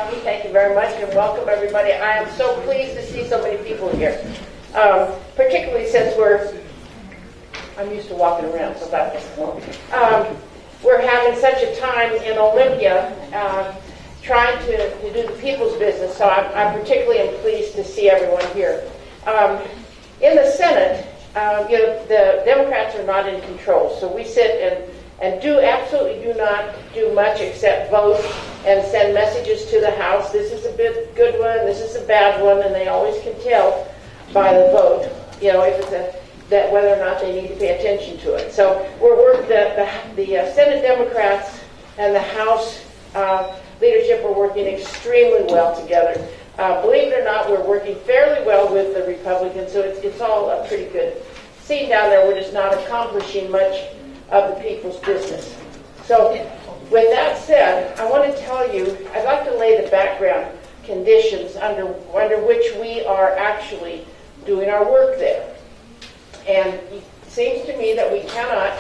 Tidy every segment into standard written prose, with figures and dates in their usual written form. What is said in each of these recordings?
Tommy, thank you very much, and welcome everybody. I am so pleased to see so many people here, particularly since I'm used to walking around, so that's we're having such a time in Olympia trying to do the people's business, so I particularly am pleased to see everyone here. In the Senate, the Democrats are not in control, so we sit and absolutely do not do much except vote and send messages to the House. This is a good one, this is a bad one, and they always can tell by the vote, if it's that whether or not they need to pay attention to it. So the Senate Democrats and the House leadership are working extremely well together. Believe it or not, we're working fairly well with the Republicans, so it's all a pretty good scene down there. We're just not accomplishing much of the people's business. So with that said, I want to tell you, I'd like to lay the background conditions under which we are actually doing our work there. And it seems to me that we cannot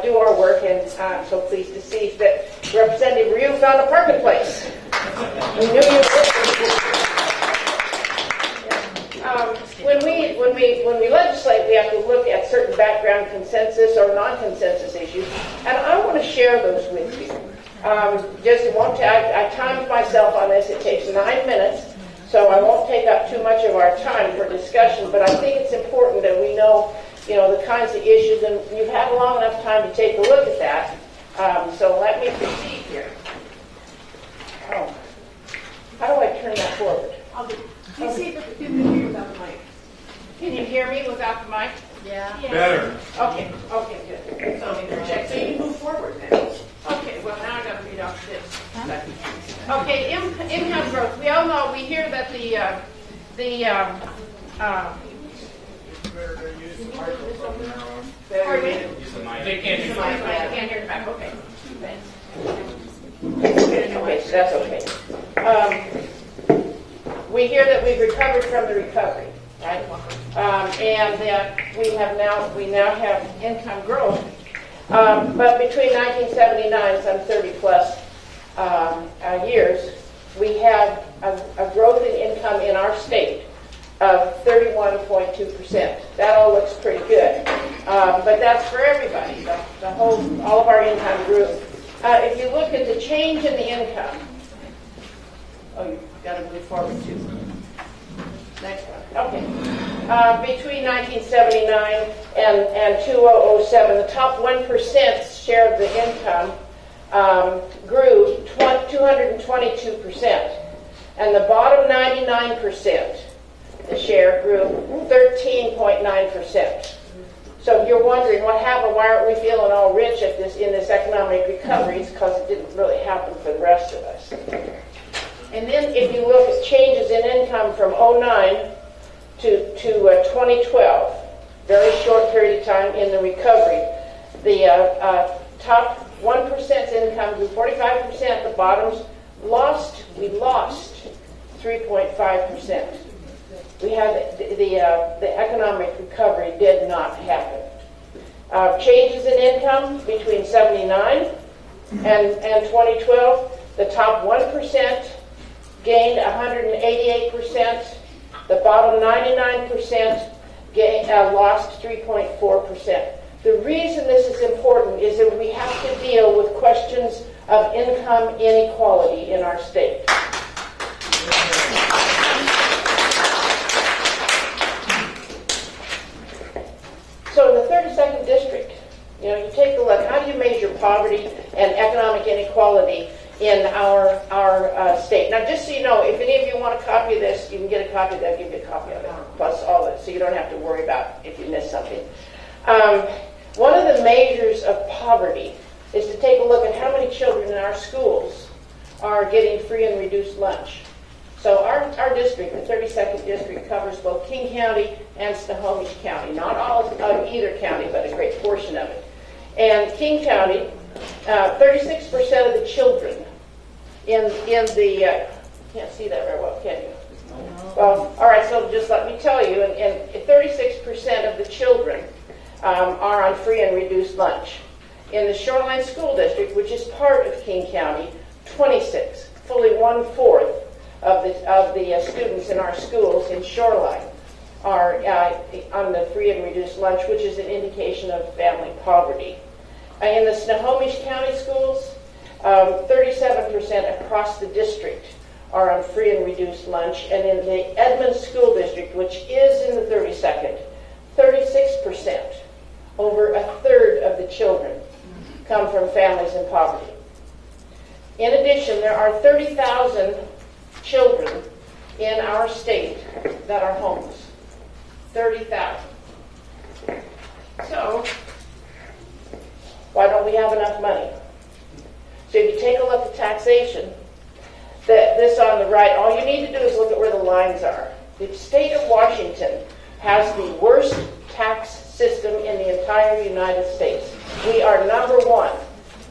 do our work, and I'm so pleased to see that Representative Ryu found a parking place. We knew you would. When we legislate, we have to look at certain background consensus or non-consensus issues, and I want to share those with you. I timed myself on this. It takes 9 minutes, so I won't take up too much of our time for discussion, but I think it's important that we know, the kinds of issues, and you've had long enough time to take a look at that. So let me proceed here. Oh. How do I turn that forward? You see if you can hear without the mic. Can you hear me without the mic? Yeah. Better. Okay, good. So you can move forward then. Okay, well now I got to read off this. Okay, income growth. We all know, we hear that Better use the microphone now. pardon me? Use the mic. They can't use the I mic. can't hear it back. Okay. Okay, so that's okay. We hear that we've recovered from the recovery, right? And that we now have income growth. But between 1979, some 30 plus years, we have a growth in income in our state of 31.2%. That all looks pretty good. But that's for everybody. All of our income grew. If you look at the change in the income, you've got to move forward too. Next one. Okay. Between 1979 and 2007, the top 1% share of the income grew 222%. And the bottom 99%, the share grew 13.9%. So if you're wondering what happened, why aren't we feeling all rich in this economic recovery, it's because it didn't really happen for the rest of us. And then if you look at changes in income from 2009 to 2012, very short period of time in the recovery, the top 1%'s income grew 45%, the bottoms we lost 3.5%. We had the economic recovery did not happen. Changes in income between 79 and 2012, the top 1% gained 188%, the bottom 99% lost 3.4%. The reason this is important is that we have to deal with questions of income inequality in our state. So in the 32nd district, you take a look, how do you measure poverty and economic inequality in our state? Now, just so you know, if any of you want a copy of this, you can get a copy. They'll give you a copy of it, plus all of it, so you don't have to worry about if you miss something. One of the measures of poverty is to take a look at how many children in our schools are getting free and reduced lunch. So our district, the 32nd district, covers both King County and Snohomish County. Not all of either county, but a great portion of it. And King County, 36% of the children in the, can't see that very well, can you? Well, all right, so just let me tell you, and 36% of the children are on free and reduced lunch. In the Shoreline School District, which is part of King County, 26. fully 1/4 of the students in our schools in Shoreline are on the free and reduced lunch, which is an indication of family poverty. In the Snohomish County schools, 37% across the district are on free and reduced lunch, and in the Edmonds School District, which is in the 32nd, 36%, over a third of the children, come from families in poverty. In addition, there are 30,000 children in our state that are homeless. 30,000. So, why don't we have enough money? So if you take a look at taxation, this on the right, all you need to do is look at where the lines are. The state of Washington has the worst tax system in the entire United States. We are number one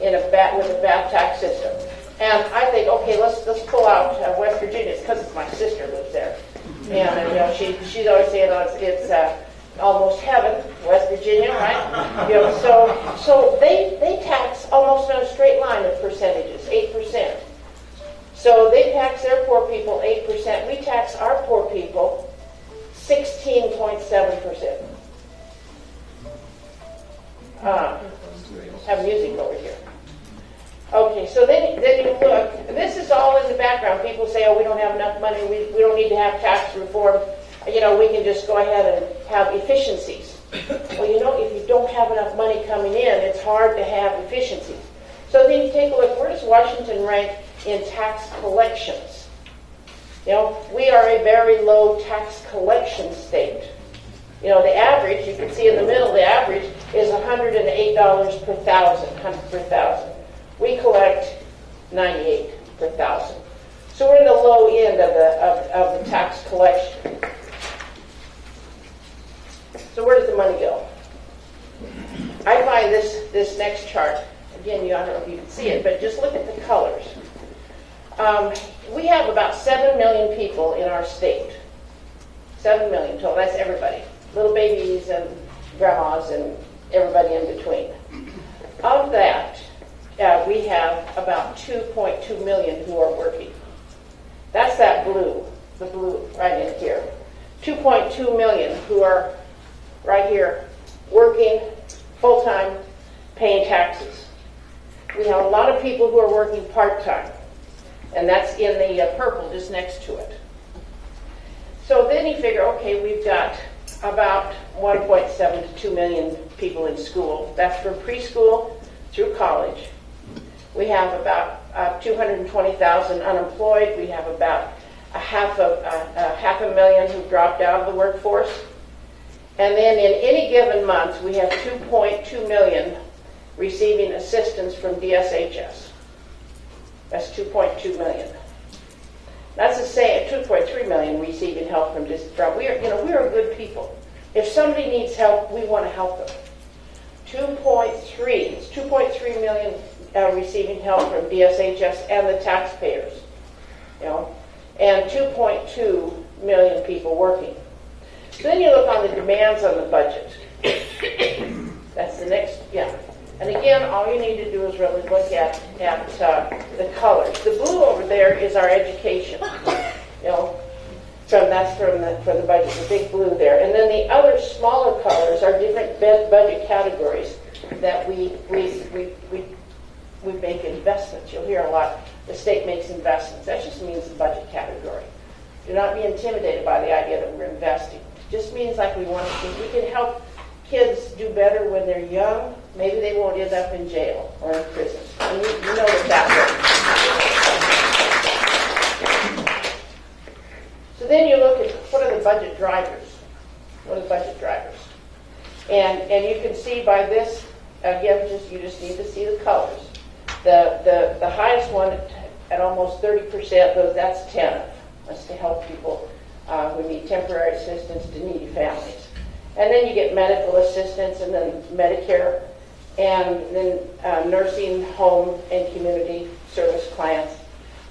with a bad tax system. And I think, okay, let's pull out West Virginia. It's because my sister lives there. And you know, she's always saying it's almost heaven, West Virginia, right? You know, so they tax almost on a straight line of percentages, 8%. So they tax their poor people 8%. We tax our poor people 16.7%. Have music over here. Okay, so then you look, and this is all in the background. People say, oh, we don't have enough money, we don't need to have tax reform. You know, we can just go ahead and have efficiencies. Well, you know, if you don't have enough money coming in, it's hard to have efficiencies. So then you take a look, where does Washington rank in tax collections? You know, we are a very low tax collection state. You know, the average, you can see in the middle, the average is $108 per thousand. We collect $98 per thousand. So we're in the low end of the tax collection. So where does the money go? I find this next chart, again, I don't know if you can see it, but just look at the colors. We have about 7 million people in our state. 7 million total, that's everybody. Little babies and grandmas and everybody in between. Of that, we have about 2.2 million who are working. That's that blue, the blue right in here. 2.2 million who are right here working full-time, paying taxes. We have a lot of people who are working part-time, and that's in the purple just next to it. So then you figure, okay, we've got about 1.7 to 2 million people in school. That's from preschool through college. We have about 220,000 unemployed. We have about a half a million who dropped out of the workforce. And then in any given month, we have 2.2 million receiving assistance from DSHS. That's 2.2 million. That's the same, 2.3 million receiving help from we are good people. If somebody needs help, we want to help them. 2.3 million receiving help from DSHS and the taxpayers, you know, and 2.2 million people working. So then you look on the demands on the budget. That's the next, yeah. And again, all you need to do is really look at the colors. The blue over there is our education, you know. That's from the budget, the big blue there. And then the other smaller colors are different budget categories that we make investments. You'll hear a lot, the state makes investments. That just means the budget category. Do not be intimidated by the idea that we're investing. It just means like we want to, if we can help kids do better when they're young, maybe they won't end up in jail or in prison. And you know that works. So then you look at what are the budget drivers? What are the budget drivers? And you can see by this, again, you just need to see the colors. The highest one at almost 30%, that's TANF. That's to help people who need temporary assistance to needy families. And then you get medical assistance, and then Medicare, and then nursing, home, and community service clients.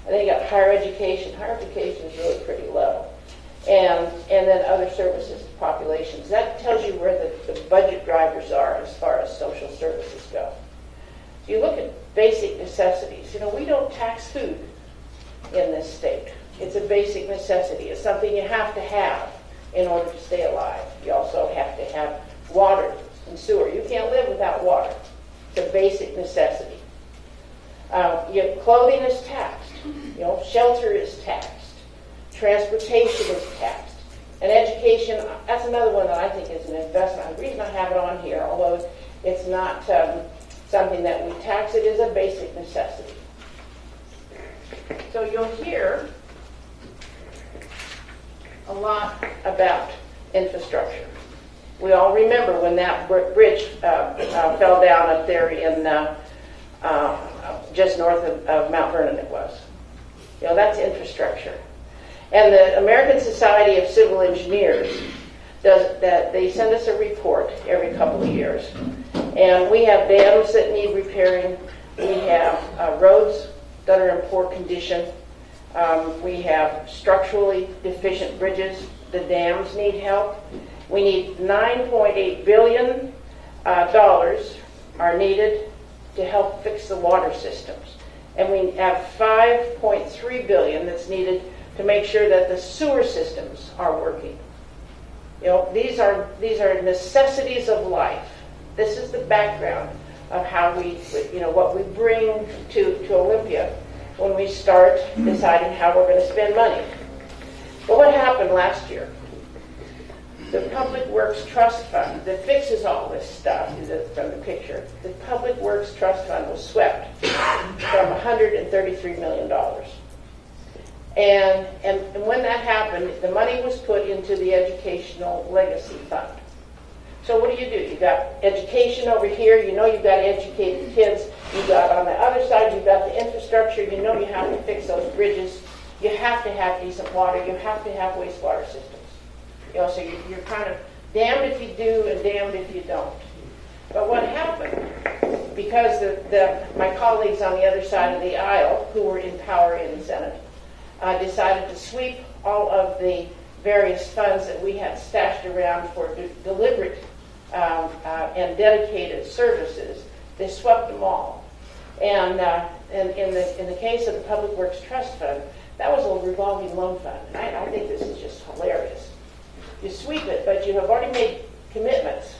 And then you got higher education. Higher education is really pretty low. And then other services to populations. That tells you where the budget drivers are as far as social services go. So you look at basic necessities. You know, we don't tax food. in this state. It's a basic necessity. It's something you have to have in order to stay alive. You also have to have water and sewer. You can't live without water. It's a basic necessity. Clothing is taxed. Shelter is taxed. Transportation is taxed. And education, that's another one that I think is an investment. The reason I have it on here, although it's not something that we tax, it is a basic necessity. So you'll hear a lot about infrastructure. We all remember when that bridge fell down up there in just north of Mount Vernon it was. That's infrastructure. And the American Society of Civil Engineers does that. They send us a report every couple of years. And we have dams that need repairing. We have roads that are in poor condition. We have structurally deficient bridges. The dams need help. We need $9.8 billion are needed to help fix the water systems. And we have $5.3 billion that's needed to make sure that the sewer systems are working. These are necessities of life. This is the background of how what we bring to Olympia when we start deciding how we're going to spend money. But what happened last year? The Public Works Trust Fund that fixes all this stuff from the picture, the Public Works Trust Fund was swept from $133 million. And when that happened, the money was put into the Educational Legacy Fund. So what do? You got education over here. You've got to educate the kids. You got on the other side, you've got the infrastructure. You have to fix those bridges. You have to have decent water. You have to have wastewater systems. So you're kind of damned if you do and damned if you don't. But what happened, because my colleagues on the other side of the aisle, who were in power in the Senate, decided to sweep all of the various funds that we had stashed around for deliberate and dedicated services. They swept them all. And in the case of the Public Works Trust Fund, that was a revolving loan fund. And I think this is just hilarious. You sweep it, but you have already made commitments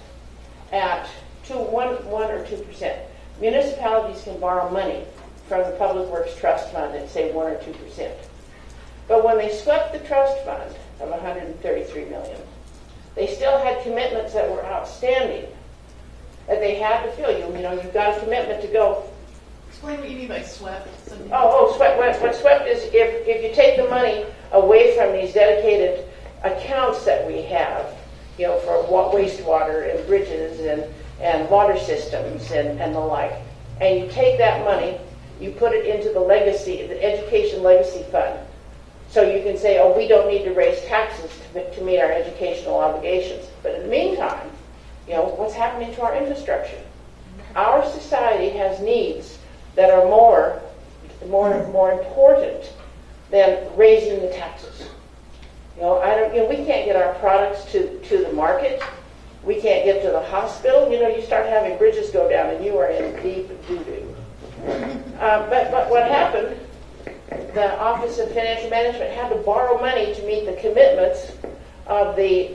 at 1 or 2%. Municipalities can borrow money from the Public Works Trust Fund at, say, 1 or 2%. But when they swept the trust fund of $133 million, they still had commitments that were outstanding that they had to fill. You've got a commitment to go. Explain what you mean by swept. Swept. What swept is if you take the money away from these dedicated accounts that we have, for wastewater and bridges and water systems and the like, and you take that money, you put it into the Education Legacy Fund. So you can say, we don't need to raise taxes to meet our educational obligations. But in the meantime, what's happening to our infrastructure? Our society has needs that are more important than raising the taxes. We can't get our products to the market. We can't get to the hospital. You start having bridges go down and you are in deep doo-doo. But what happened, the Office of Financial Management had to borrow money to meet the commitments of the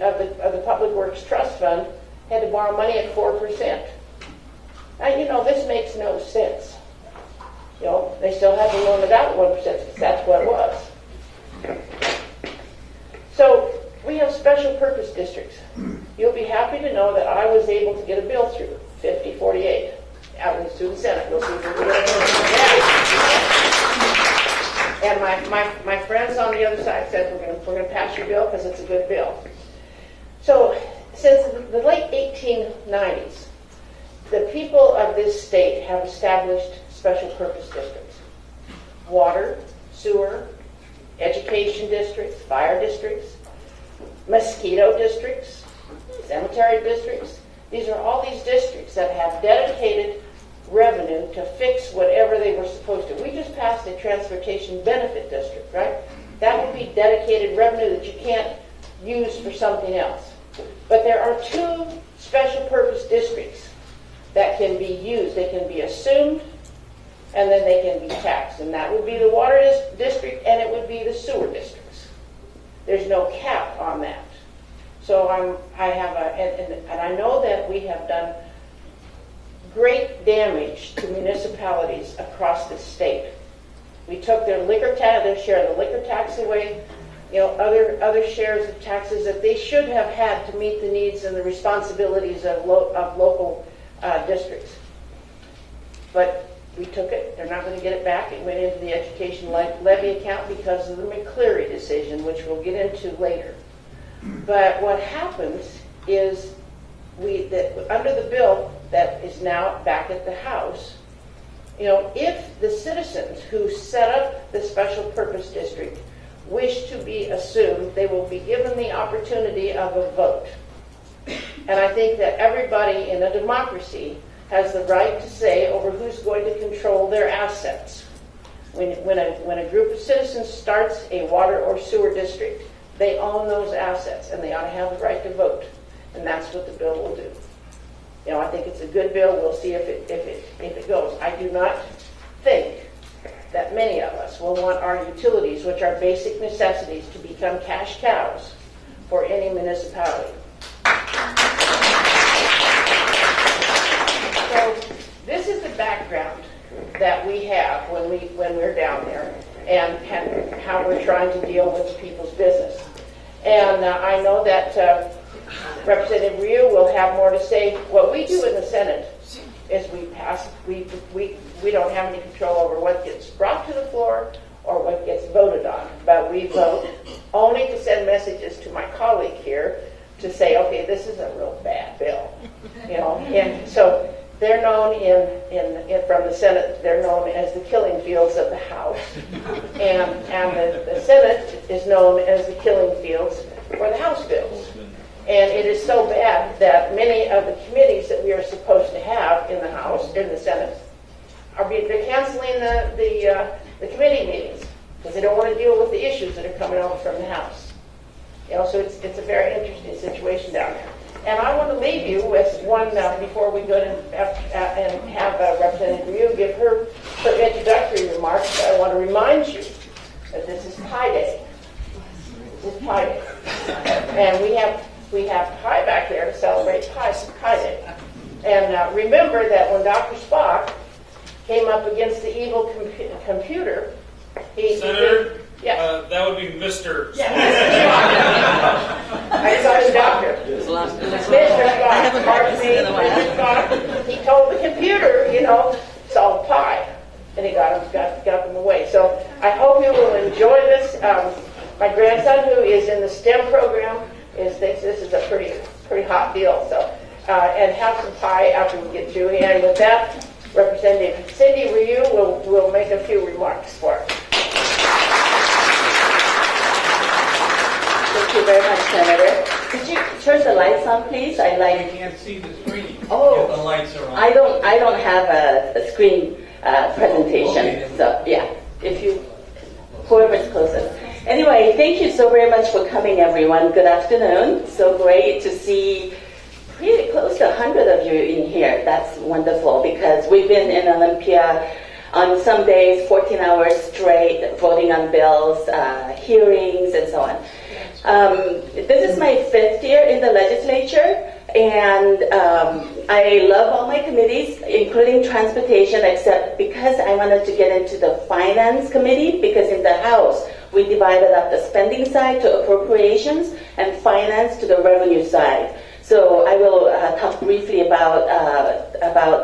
Public Works Trust Fund, had to borrow money at 4%. Now, this makes no sense. They still had to loan it out at 1% because that's what it was. So we have special purpose districts. You'll be happy to know that I was able to get a bill through, 5048, out in the Senate. We'll see if we can get it. And my friends on the other side said we're going to pass your bill because it's a good bill. So since the late 1890s, the people of this state have established special purpose districts. Water, sewer, education districts, fire districts, mosquito districts, cemetery districts. These are all these districts that have dedicated revenue to fix whatever they were supposed to. We just passed a transportation benefit district, right? That would be dedicated revenue that you can't use for something else. But there are two special purpose districts that can be used. They can be assumed and then they can be taxed. And that would be the water district there's no cap on that. So and I know that we have done great damage to municipalities across the state. We took their share of the liquor tax away, other shares of taxes that they should have had to meet the needs and the responsibilities of local districts. But we took it. They're not going to get it back. It went into the education levy account because of the McCleary decision, which we'll get into later. But what happens is under the bill that is now back at the House, if the citizens who set up the special purpose district wish to be assumed, they will be given the opportunity of a vote. And I think that everybody in a democracy has the right to say over who's going to control their assets. When a group of citizens starts a water or sewer district, they own those assets and they ought to have the right to vote. And that's what the bill will do. I think it's a good bill. We'll see if it goes. I do not think that many of us will want our utilities, which are basic necessities, to become cash cows for any municipality. So this is the background that we have when we're down there and how we're trying to deal with people's business. And I know that Representative Ryu will have more to say. What we do in the Senate is we don't have any control over what gets brought to the floor or what gets voted on. But we vote only to send messages to my colleague here to say, okay, this is a real bad bill. And so they're known from the Senate, they're known as the killing fields of the House. And the Senate is known as the killing fields for the House bills. And it is so bad that many of the committees that we are supposed to have in the House, in the Senate, they're canceling the committee meetings because they don't want to deal with the issues that are coming over from the House. So it's a very interesting situation down there. And I want to leave you with one before we go and have Representative Ryu give her introductory remarks. I want to remind you that this is Pi Day. This is Pi Day, and we have pie back there to celebrate Pi Day. And remember that when Dr. Spock came up against the evil computer, Senator, yeah. That would be Mr. Yeah. I saw the doctor. Mr. Spock, pardon me, Mr. Spock, he told the computer, solve pi. And he got them away. So I hope you will enjoy this. My grandson, who is in the STEM program, thinks this is a pretty hot deal. So and have some pie after we get through. And with that, Representative Cindy Ryu will make a few remarks for us. Thank you very much, Senator. Could you turn the lights on, please? I can't see the screen. Oh, if the lights are on. I don't have a screen presentation. Okay. So yeah, whoever's closest. Anyway, thank you so very much for coming, everyone. Good afternoon. So great to see pretty close to 100 of you in here. That's wonderful because we've been in Olympia on some days 14 hours straight voting on bills, hearings, and so on. This is my 5th year in the legislature, and I love all my committees, including transportation, except because I wanted to get into the finance committee, because in the House, we divided up the spending side to appropriations and finance to the revenue side. So I will talk briefly about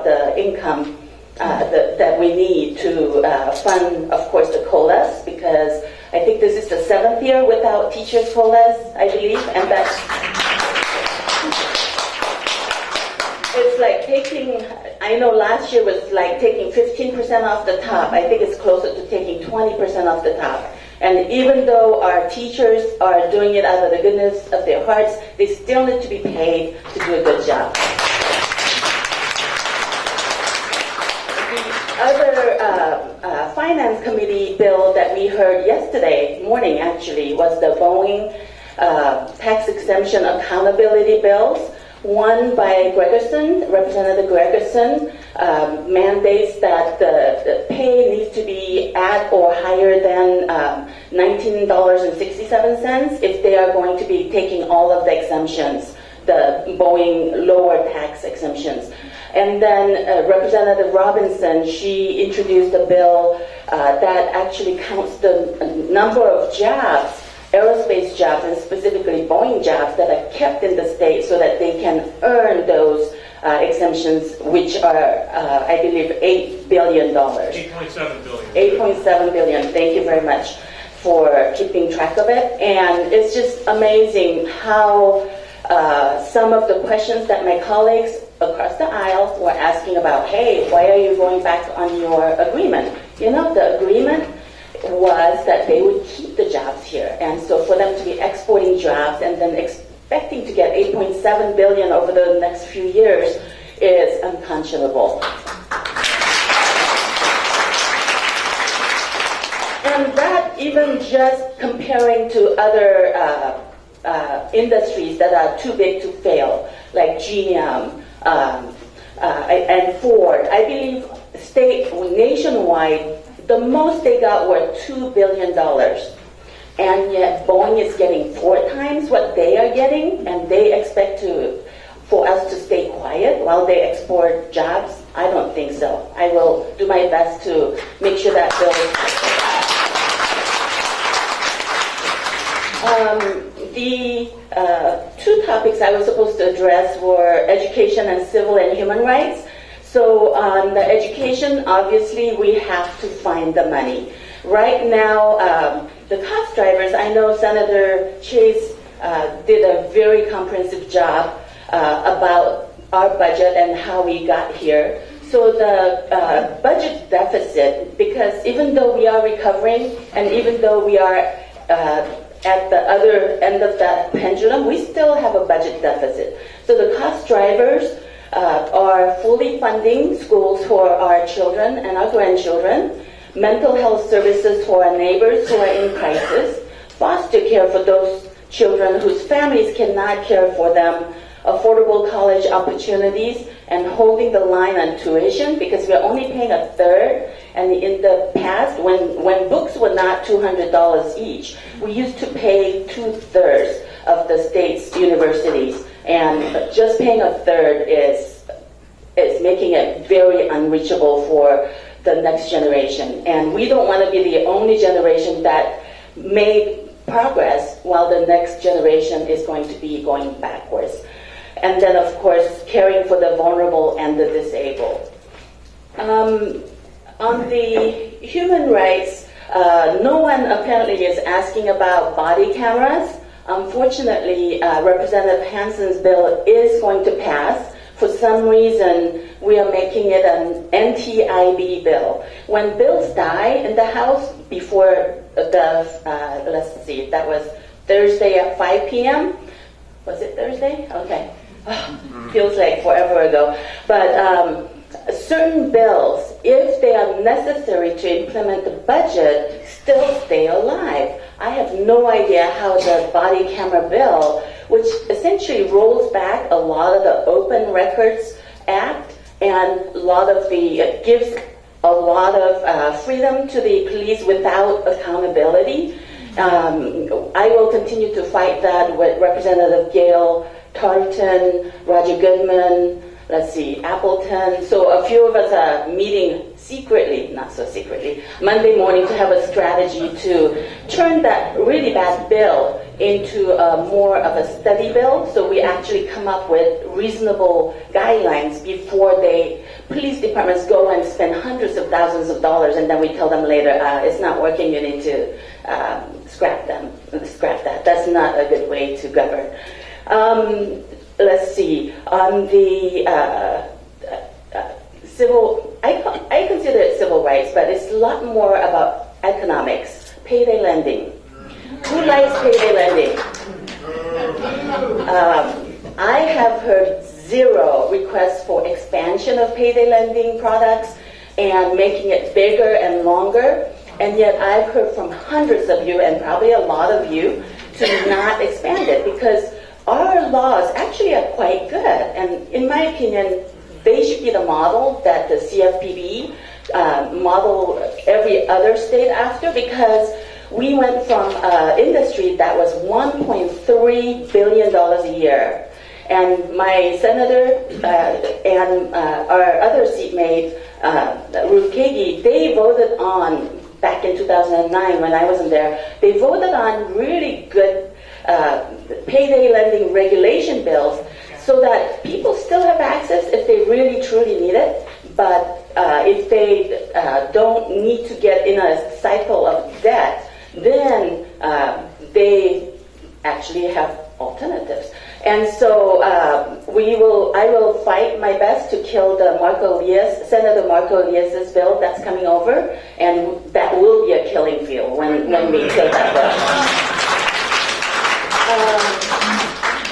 the income that we need to fund, of course, the COLAs, because I think this is the 7th year without teachers' COLAs, I believe, and that's it's like I know last year was like taking 15% off the top. I think it's closer to taking 20% off the top. And even though our teachers are doing it out of the goodness of their hearts, they still need to be paid to do a good job. Other finance committee bill that we heard yesterday morning actually was the Boeing tax exemption accountability bills, one by Gregerson, Representative Gregerson, mandates that the pay needs to be at or higher than $19.67 if they are going to be taking all of the exemptions, the Boeing lower tax exemptions. And then Representative Robinson, she introduced a bill that actually counts the number of jobs, aerospace jobs, and specifically Boeing jobs that are kept in the state so that they can earn those exemptions, which are, I believe, $8 billion. $8.7 billion. 8.7 billion. Thank you very much for keeping track of it. And it's just amazing how some of the questions that my colleagues across the aisle were asking about, hey, why are you going back on your agreement? You know, the agreement was that they would keep the jobs here. And so for them to be exporting jobs and then expecting to get 8.7 billion over the next few years is unconscionable. And that even just comparing to other industries that are too big to fail, like GM and Ford. I believe nationwide, the most they got were $2 billion. And yet Boeing is getting 4 times what they are getting, and they expect for us to stay quiet while they export jobs? I don't think so. I will do my best to make sure that bill is the 2 topics I was supposed to address were education and civil and human rights. So on the education, obviously, we have to find the money. Right now, the cost drivers, I know Senator Chase did a very comprehensive job about our budget and how we got here. So the budget deficit, because even though we are recovering and even though we are at the other end of that pendulum, we still have a budget deficit. So the cost drivers are fully funding schools for our children and our grandchildren, mental health services for our neighbors who are in crisis, foster care for those children whose families cannot care for them, affordable college opportunities, and holding the line on tuition because we're only paying a third. And in the past, when books were not $200 each, we used to pay 2/3 of the state's universities. And just paying a third is making it very unreachable for the next generation. And we don't want to be the only generation that made progress while the next generation is going to be going backwards. And then, of course, caring for the vulnerable and the disabled. On the human rights, no one apparently is asking about body cameras. Unfortunately, Representative Hansen's bill is going to pass. For some reason, we are making it an NTIB bill. When bills die in the House before let's see, that was Thursday at 5 p.m. Was it Thursday? Okay. Feels like forever ago. But certain bills, if they are necessary to implement the budget, still stay alive. I have no idea how the body camera bill, which essentially rolls back a lot of the Open Records Act and gives a lot of freedom to the police without accountability. I will continue to fight that with Representative Gail Tarleton, Roger Goodman, Appleton. So a few of us are meeting secretly, not so secretly, Monday morning to have a strategy to turn that really bad bill into more of a study bill. So we actually come up with reasonable guidelines before police departments go and spend hundreds of thousands of dollars, and then we tell them later, it's not working, you need to scrap that. That's not a good way to govern. Let's see, on the civil, I consider it civil rights, but it's a lot more about economics, payday lending. Who likes payday lending? I have heard 0 requests for expansion of payday lending products and making it bigger and longer, and yet I've heard from hundreds of you, and probably a lot of you, to not expand it because our laws actually are quite good, and in my opinion, they should be the model that the CFPB model every other state after, because we went from industry that was $1.3 billion a year. And my senator and our other seatmate, Ruth Kagi, they voted on, back in 2009 when I wasn't there, they voted on really good payday lending regulation bills so that people still have access if they really truly need it, but if they don't need to get in a cycle of debt, then they actually have alternatives. And so I will fight my best to kill the Senator Marco Elias's bill that's coming over, and that will be a killing field when we kill that bill.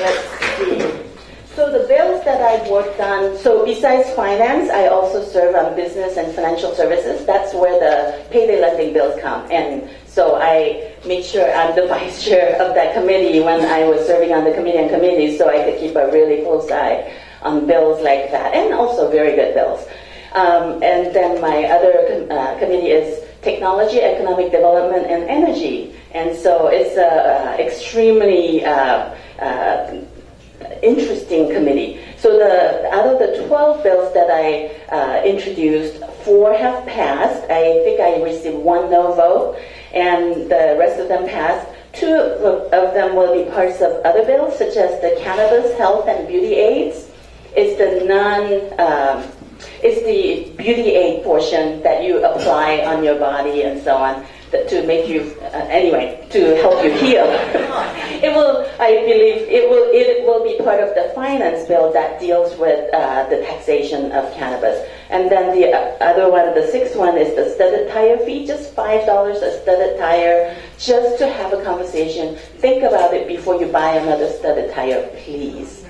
Let's see. So the bills that I've worked on, so besides finance, I also serve on business and financial services. That's where the payday lending bills come. And so I make sure I'm the vice chair of that committee when I was serving on the committee and committees, so I could keep a really close eye on bills like that, and also very good bills. And then my other committee is technology, economic development, and energy. And so it's extremely interesting committee. So out of the 12 bills that I introduced, 4 have passed. I think I received 1 no vote, and the rest of them passed. 2 of them will be parts of other bills, such as the cannabis, health, and beauty aids. It's the beauty aid portion that you apply on your body and so on to make you, to help you heal. I believe it will be part of the finance bill that deals with the taxation of cannabis. And then the other one, the 6th one, is the studded tire fee, just $5 a studded tire, just to have a conversation. Think about it before you buy another studded tire, please.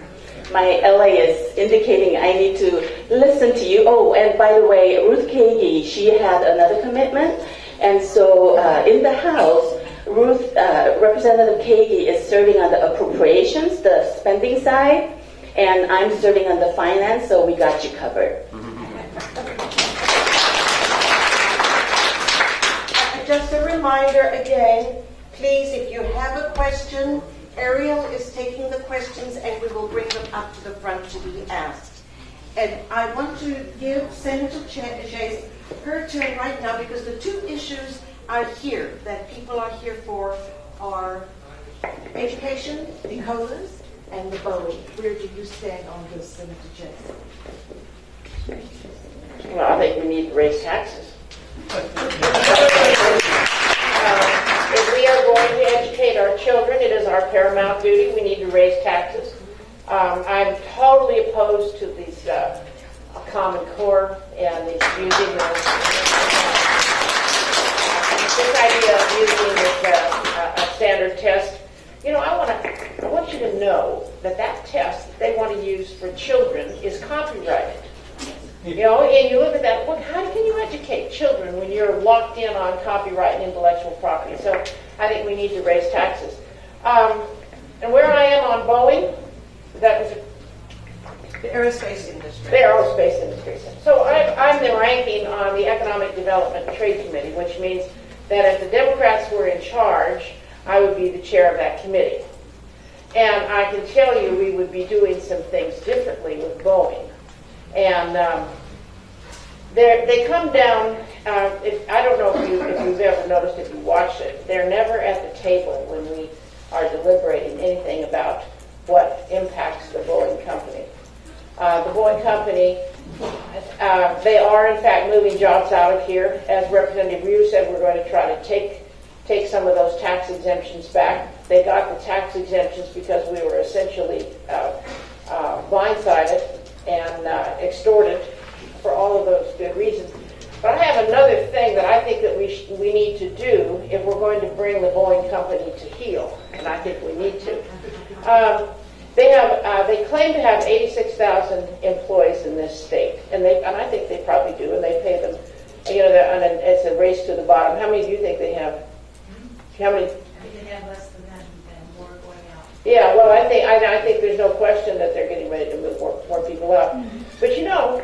My LA is indicating I need to listen to you. Oh, and by the way, Ruth Kagi, she had another commitment. And so in the House, Representative Kagi is serving on the appropriations, the spending side, and I'm serving on the finance, so we got you covered. Just a reminder again, please, if you have a question, Ariel is taking the questions and we will bring them up to the front to be asked. And I want to give Senator Chase her turn right now, because the 2 issues are here that people are here for are education, the COLAs, and the Boeing. Where do you stand on this, Senator Chase? Well, I think we need to raise taxes. If we are going to educate our children, it is our paramount duty. We need to raise taxes. I'm totally opposed to these Common Core and these using this idea of using a standard test. I want you to know that test that they want to use for children is copyrighted. And you look at that, how can you educate children when you're locked in on copyright and intellectual property? So I think we need to raise taxes. And where I am on Boeing, that was The aerospace industry. the aerospace industry. So I'm the ranking on the Economic Development and Trade Committee, which means that if the Democrats were in charge, I would be the chair of that committee. And I can tell you we would be doing some things differently with Boeing. And they come down, I don't know if you've ever noticed, if you watched it, they're never at the table when we are deliberating anything about what impacts the Boeing company. The Boeing company, they are in fact moving jobs out of here. As Representative Ryu said, we're going to try to take some of those tax exemptions back. They got the tax exemptions because we were essentially blindsided and extorted for all of those good reasons. But I have another thing that I think that we need to do if we're going to bring the Boeing company to heel, and I think we need to. They claim to have 86,000 employees in this state, and I think they probably do, and they pay them. It's a race to the bottom. How many do you think they have? How many? They have less than that and more going out. Yeah, well, I think there's no question that they're getting ready to move more people up. But you know,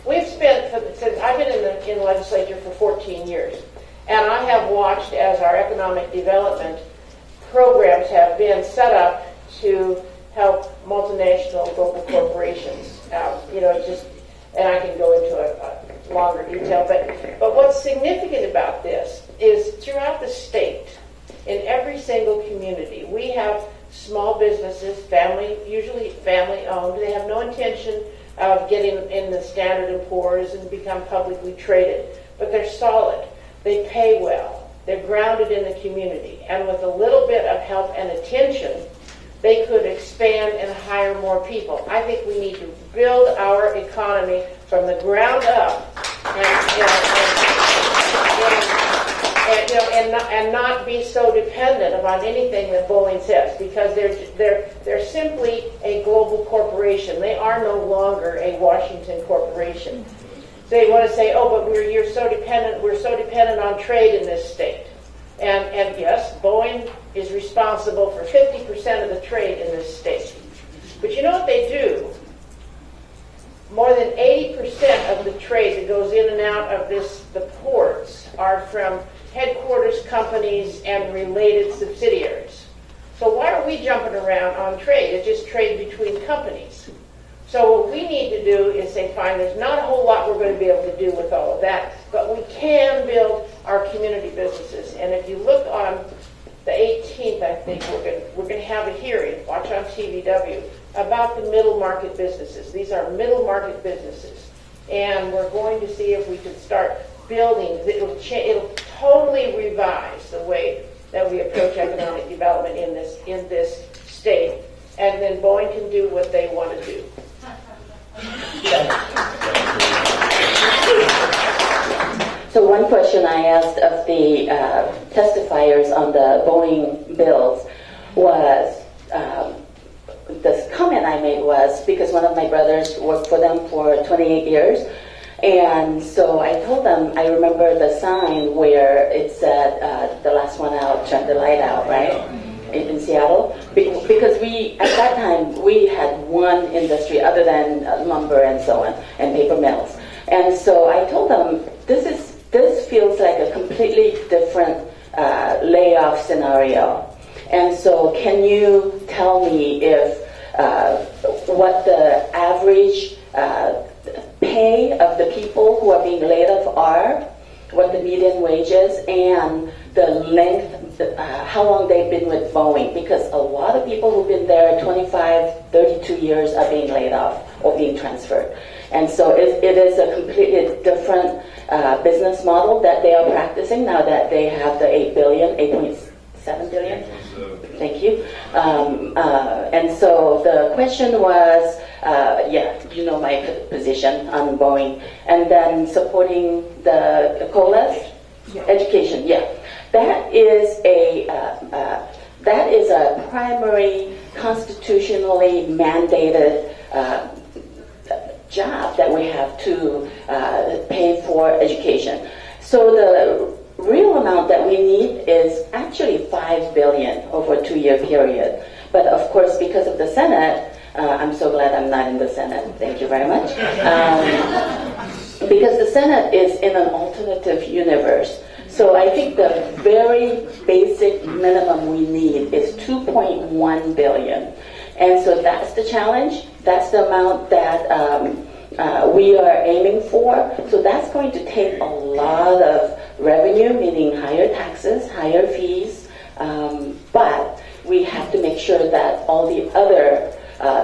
we've spent, since I've been in the legislature for 14 years, and I have watched as our economic development programs have been set up to help multinational global corporations. You know, it's just, and I can go into a longer detail, but what's significant about this is throughout the state, in every single community, we have small businesses, usually family owned. They have no intention of getting in the Standard & Poor's and become publicly traded, but they're solid. They pay well. They're grounded in the community. And with a little bit of help and attention, they could expand and hire more people. I think we need to build our economy from the ground up and not be so dependent upon anything that Boeing says, because they're simply a global corporation. They are no longer a Washington corporation. They want to say, oh, but we're so dependent on trade in this state. And yes, Boeing is responsible for 50% of the trade in this state. But you know what they do? More than 80% of the trade that goes in and out of the ports are from headquarters companies and related subsidiaries. So why are we jumping around on trade? It's just trade between companies. So what we need to do is say, fine, there's not a whole lot we're going to be able to do with all of that, but we can build our community businesses. And if you look on the 18th, I think we're going to have a hearing, watch on TVW, about the middle market businesses. These are middle market businesses. And we're going to see if we can start building. It'll totally revise the way that we approach economic development in this state. And then Boeing can do what they want to do. So one question I asked of the testifiers on the Boeing bills was, this comment I made was, because one of my brothers worked for them for 28 years, and so I told them, I remember the sign where it said, the last one out, turn the light out, right? In Seattle, because at that time, we had one industry other than lumber and so on, and paper mills. And so I told them, this feels like a completely different layoff scenario. And so can you tell me if what the average pay of the people who are being laid off are, what the median wage is, and the length, how long they've been with Boeing, because a lot of people who've been there 25, 32 years are being laid off or being transferred. And so it is a completely different business model that they are practicing now that they have the 8.7 billion. Thank you. And so the question was, you know my position on Boeing, and then supporting the COLAs, education, That is a primary constitutionally mandated job that we have to pay for education. So the real amount that we need is actually $5 billion over a 2-year period. But of course, because of the Senate, I'm so glad I'm not in the Senate. Thank you very much. Because the Senate is in an alternative universe. So I think the very basic minimum we need is $2.1 billion. And so that's the challenge. That's the amount that we are aiming for. So that's going to take a lot of revenue, meaning higher taxes, higher fees. But we have to make sure that all the other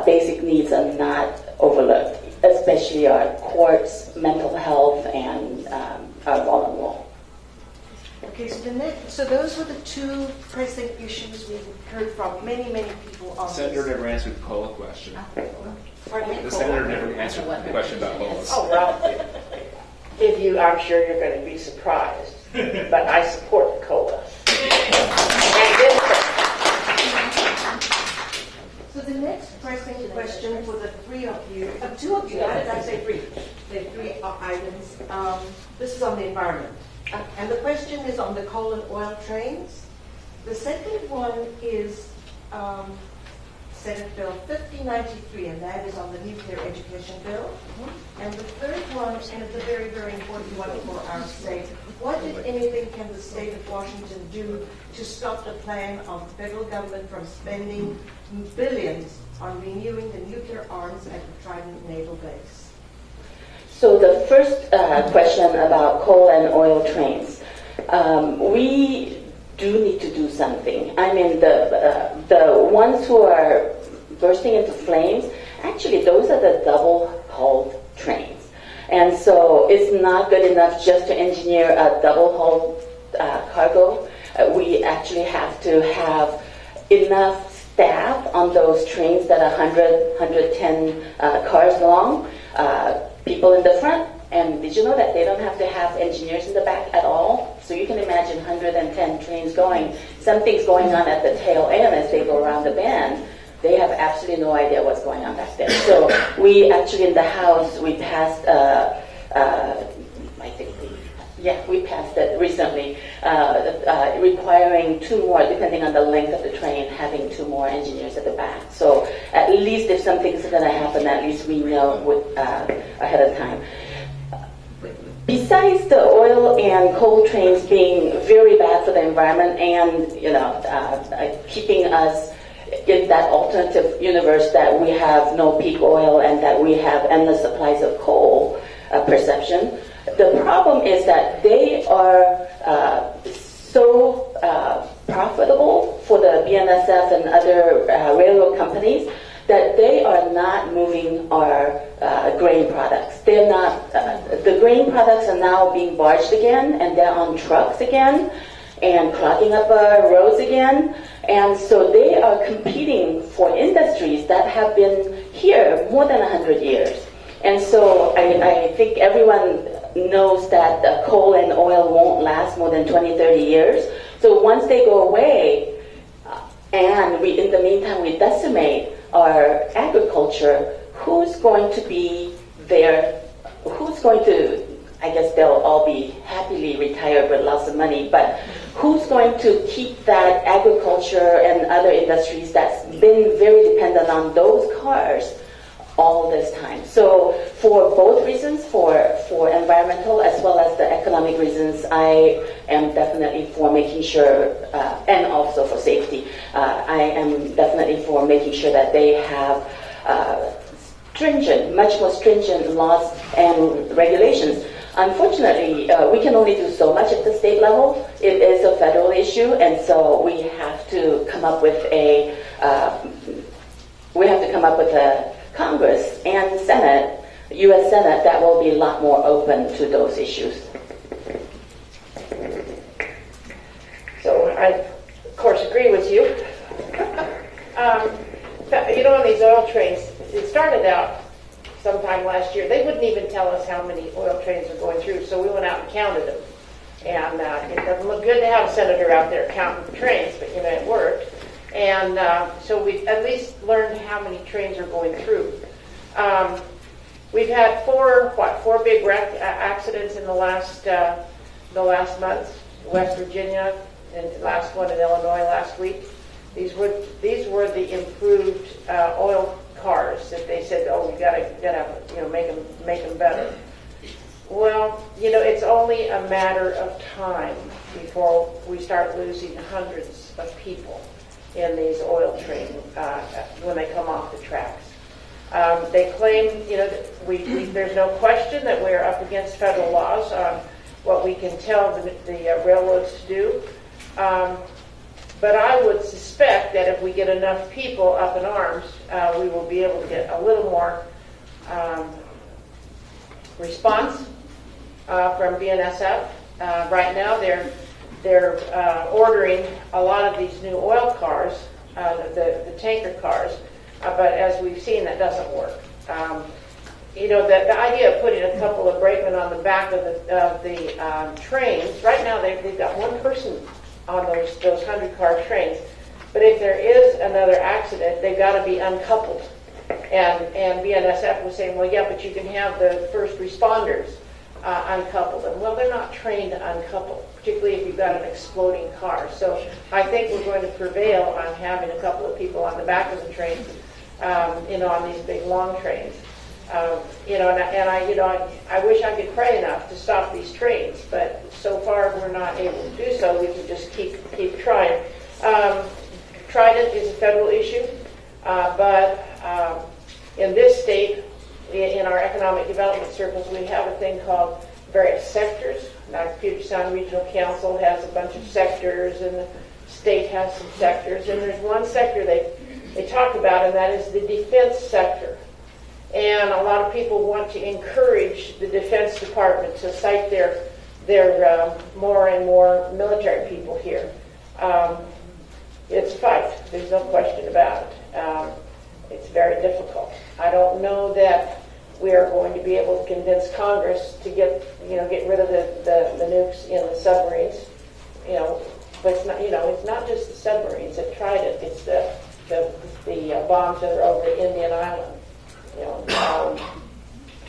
basic needs are not overlooked, especially our courts, mental health, and our vulnerable. Okay, so those were the two pressing issues we've heard from many people on Senator this. never answered the COLA question. Pardon me? The senator never answered the question about COLAs. Oh, well, I'm sure you're going to be surprised, but I support the COLA. So the next pressing question for the three of you, two of you, did I say three? The three items. This is on the environment. And the question is on the coal and oil trains. The second one is Senate Bill 5093, and that is on the nuclear education bill. And the third one, and it's a very, very important one for our state. What, if anything, can the state of Washington do to stop the plan of the federal government from spending billions on renewing the nuclear arms at the Trident Naval Base? So the first question about coal and oil trains. We do need to do something. I mean, the ones who are bursting into flames, actually those are the double-hulled trains. And so it's not good enough just to engineer a double-hulled cargo. We actually have to have enough staff on those trains that are 100, 110 cars long, people in the front. And did you know that they don't have to have engineers in the back at all? So you can imagine 110 trains going. Something's going on at the tail end as they go around the bend. They have absolutely no idea what's going on back there. So we actually in the House, we passed, we passed it recently, requiring 2 more, depending on the length of the train, having 2 more engineers at the back. So at least if something's going to happen, at least we know ahead of time. Besides the oil and coal trains being very bad for the environment and keeping us in that alternative universe that we have no peak oil and that we have endless supplies of coal perception, the problem is that they are so profitable for the BNSF and other railroad companies that they are not moving our grain products. They're not. The grain products are now being barged again, and they're on trucks again, and clogging up our roads again. And so they are competing for industries that have been here more than 100 years. And so I think everyone knows that coal and oil won't last more than 20, 30 years. So once they go away, and in the meantime we decimate our agriculture, who's going to be there? Who's going to, I guess they'll all be happily retired with lots of money, but who's going to keep that agriculture and other industries that's been very dependent on those cars all this time? So for both reasons, for environmental as well as the economic reasons, I am definitely for making sure, and also for safety, I am definitely for making sure that they have much more stringent laws and regulations. Unfortunately, we can only do so much at the state level. It is a federal issue, and so we have to come up with a Congress and Senate, U.S. Senate, that will be a lot more open to those issues. So I, of course, agree with you. On these oil trains, it started out sometime last year. They wouldn't even tell us how many oil trains are going through, so we went out and counted them. And it doesn't look good to have a senator out there counting the trains, but it worked. And so we've at least learned how many trains are going through. We've had four big accidents in the last month. West Virginia, and the last one in Illinois last week. These were the improved oil cars that they said, we gotta make them better. Well, it's only a matter of time before we start losing hundreds of people in these oil trains when they come off the tracks. They claim, there's no question that we're up against federal laws on what we can tell the railroads to do. But I would suspect that if we get enough people up in arms, we will be able to get a little more response from BNSF. Right now, they're ordering a lot of these new oil cars, the tanker cars, but as we've seen, that doesn't work. The idea of putting a couple of brakemen on the back of the trains, right now they've got one person on those 100-car trains, but if there is another accident, they've got to be uncoupled. And BNSF was saying, well, yeah, but you can have the first responders uncoupled them. Well, they're not trained to uncouple. particularly if you've got an exploding car. So I think we're going to prevail on having a couple of people on the back of the train, on these big long trains. I wish I could pray enough to stop these trains, but so far we're not able to do so. We can just keep trying. Trident is a federal issue, but in this state, in our economic development circles, we have a thing called various sectors. Now, Puget Sound Regional Council has a bunch of sectors, and the state has some sectors. And there's one sector they talk about, and that is the defense sector. And a lot of people want to encourage the Defense Department to cite their more and more military people here. It's a fight. There's no question about it. It's very difficult. I don't know that we are going to be able to convince Congress to get rid of the nukes in the submarines. But it's not just the submarines that tried it. It's the bombs that are over the Indian Island.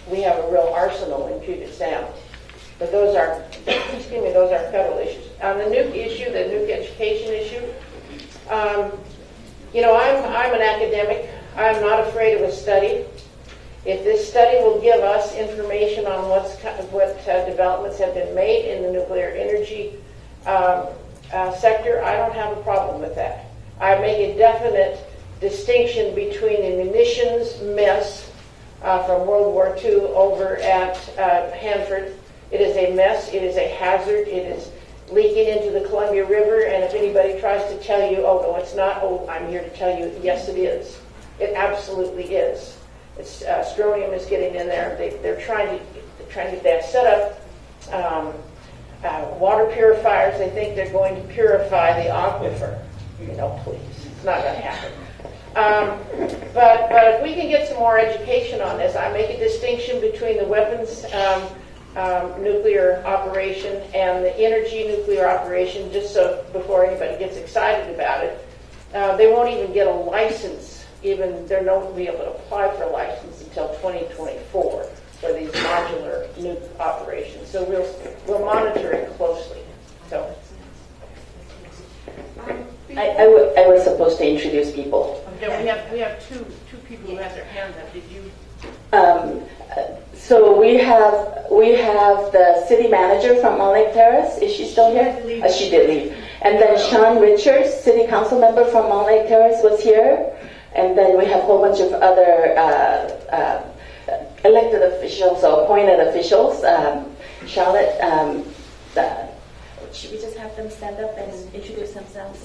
We have a real arsenal in Puget Sound. But those are federal issues. On the nuke issue, the nuke education issue, I'm an academic. I'm not afraid of a study. If this study will give us information on what developments have been made in the nuclear energy sector, I don't have a problem with that. I make a definite distinction between the munitions mess from World War II over at Hanford. It is a mess. It is a hazard. It is leaking into the Columbia River, and if anybody tries to tell you, oh, no, it's not, oh, I'm here to tell you, yes, it is. It absolutely is. Strontium is getting in there. They're trying to. They have set up water purifiers. They think they're going to purify the aquifer. Please, it's not going to happen. But if we can get some more education on this, I make a distinction between the weapons nuclear operation and the energy nuclear operation, just so before anybody gets excited about it. They won't even get a license. They won't be able to apply for a license until 2024 for these modular nuke operations. So we'll monitor it closely. So I was supposed to introduce people. Okay, we have two people who have their hands up. Did you? So we have the city manager from Montlake Terrace. Is she still here? She did leave. And then Sean Richards, city council member from Montlake Terrace, was here. And then we have a whole bunch of other elected officials or appointed officials. Charlotte, should we just have them stand up and introduce themselves?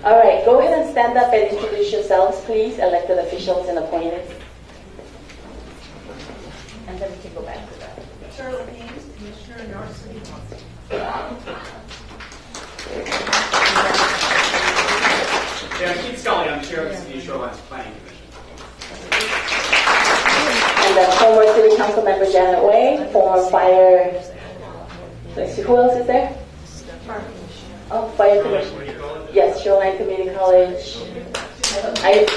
All right, go ahead and stand up and introduce yourselves, please, elected officials and appointed. And then we can go back to that. Charlotte Haynes, Commissioner in North City Council. Yeah, Keith Scully, I'm chair of the City Shorelines Planning Commission. And then former city council member Janet Way, former fire. Let's see, who else is there? Oh, fire commission. Yes, Shoreline Community College.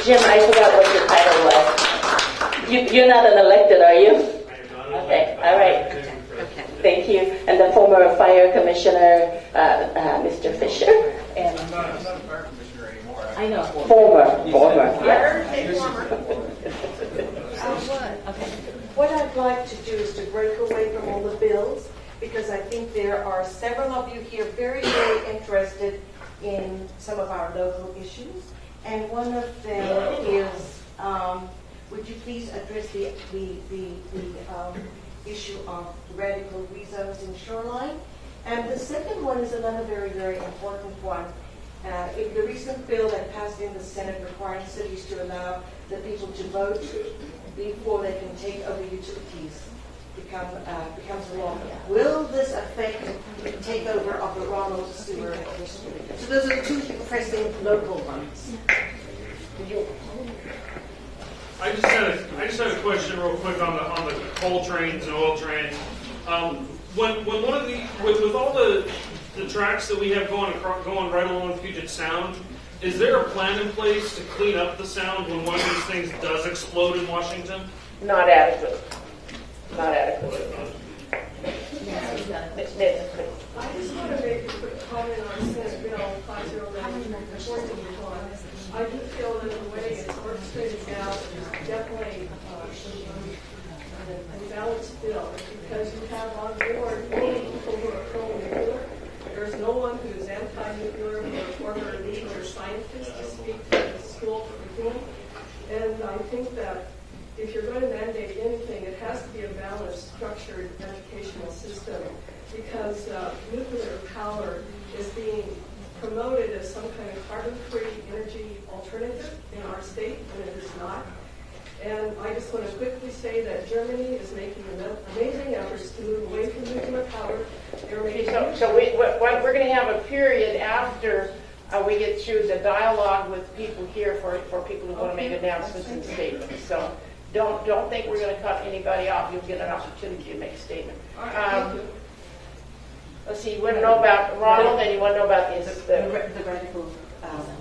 Jim, I forgot what your title was. You're not an elected, are you? Okay, all right. Thank you. And the former fire commissioner, Mr. Fisher. And I'm not a fire commissioner anymore. I know. Former. Yes. What I'd like to do is to break away from all the bills, because I think there are several of you here very, very interested in some of our local issues. And one of them is, would you please address the issue of radical rezones in Shoreline? And the second one is another very, very important one. In the recent bill that passed in the Senate requiring cities to allow the people to vote before they can take over utilities becomes a law. Will this affect the takeover of the Ronald Sewer? So those are two pressing local ones. I just had a question real quick on the coal trains and oil trains. When one of with all the tracks that we have going right along Puget Sound, is there a plan in place to clean up the sound when one of these things does explode in Washington? Not adequate. Nancy, please. I just want to make a quick comment on Senate Bill 509, before you move on. I do feel that the way it's orchestrated now is definitely a balanced bill, because you have on board many people who are pro-nuclear. There's no one who's anti-nuclear or former nuclear scientist to speak to the school curriculum. And I think that if you're going to mandate anything, it has to be a balanced, structured educational system, because nuclear power is being promoted as some kind of carbon-free energy alternative in our state, when it is not. And I just want to quickly say that Germany is making amazing efforts to move away from nuclear power. They're making So we're going to have a period after we get through the dialogue with people here for people who want to make announcements and statements. So don't think we're going to cut anybody off. You'll get an opportunity to make a statement. Let's see, you want to know about Ronald, and you want to know about the radical.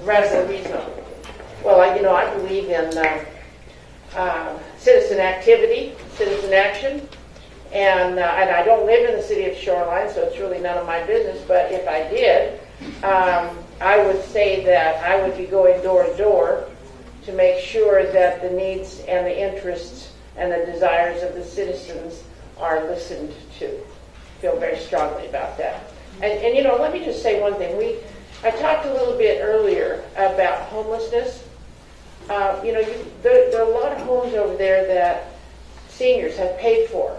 radical rezone. Well, I believe in citizen activity, citizen action, and I don't live in the city of Shoreline, so it's really none of my business. But if I did, I would say that I would be going door to door to make sure that the needs and the interests and the desires of the citizens are listened to. Feel very strongly about that. And let me just say one thing. I talked a little bit earlier about homelessness. There are a lot of homes over there that seniors have paid for.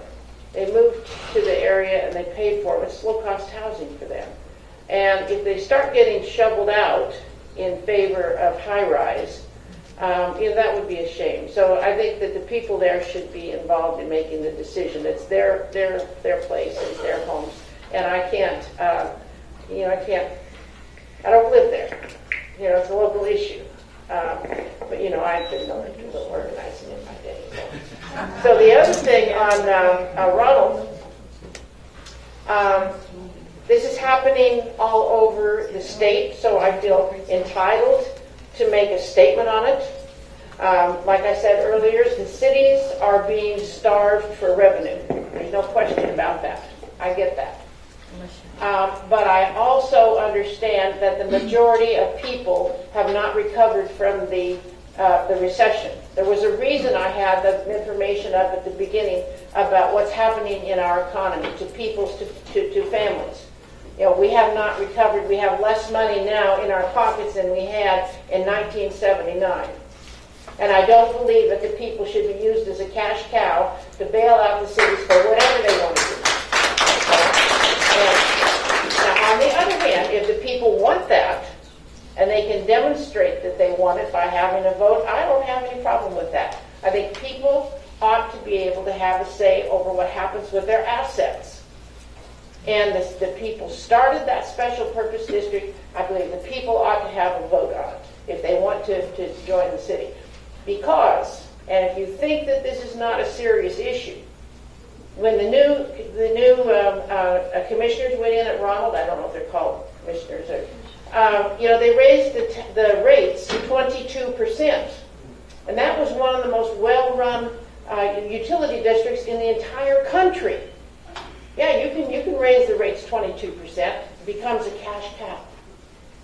They moved to the area and they paid for it. It's low-cost housing for them. And if they start getting shoveled out in favor of high-rise, that would be a shame. So I think that the people there should be involved in making the decision. It's their place, it's their homes, and I can't. I don't live there. It's a local issue. But I've been known to do a little organizing in my day. So the other thing on Ronald, this is happening all over the state, so I feel entitled to make a statement on it. Like I said earlier, the cities are being starved for revenue. There's no question about that. I get that. But I also understand that the majority of people have not recovered from the recession. There was a reason I had the information up at the beginning about what's happening in our economy, to people, to families. We have not recovered. We have less money now in our pockets than we had in 1979. And I don't believe that the people should be used as a cash cow to bail out the cities for whatever they want to do. Now, on the other hand, if the people want that, and they can demonstrate that they want it by having a vote, I don't have any problem with that. I think people ought to be able to have a say over what happens with their assets. And the people started that special purpose district. I believe the people ought to have a vote on it if they want to join the city. Because, and if you think that this is not a serious issue, when the new commissioners went in at Ronald, I don't know if they're called commissioners, they raised the rates to 22%. And that was one of the most well-run utility districts in the entire country. Yeah, you can raise the rates 22%. It becomes a cash cow.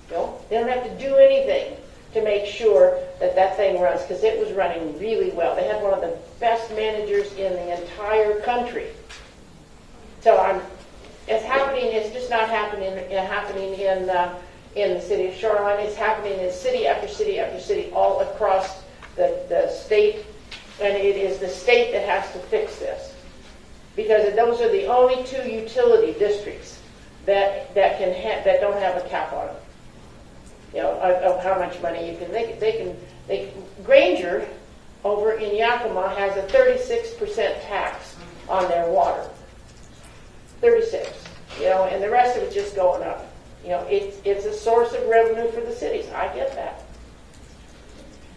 They don't have to do anything to make sure that thing runs, because it was running really well. They had one of the best managers in the entire country. So it's happening. It's just not happening in the city of Shoreline. It's happening in city after city after city all across the state, and it is the state that has to fix this, because those are the only two utility districts that don't have a cap on them. Of how much money you can. Granger over in Yakima has a 36% tax on their water. 36. And the rest of it's just going up. It's a source of revenue for the cities. I get that.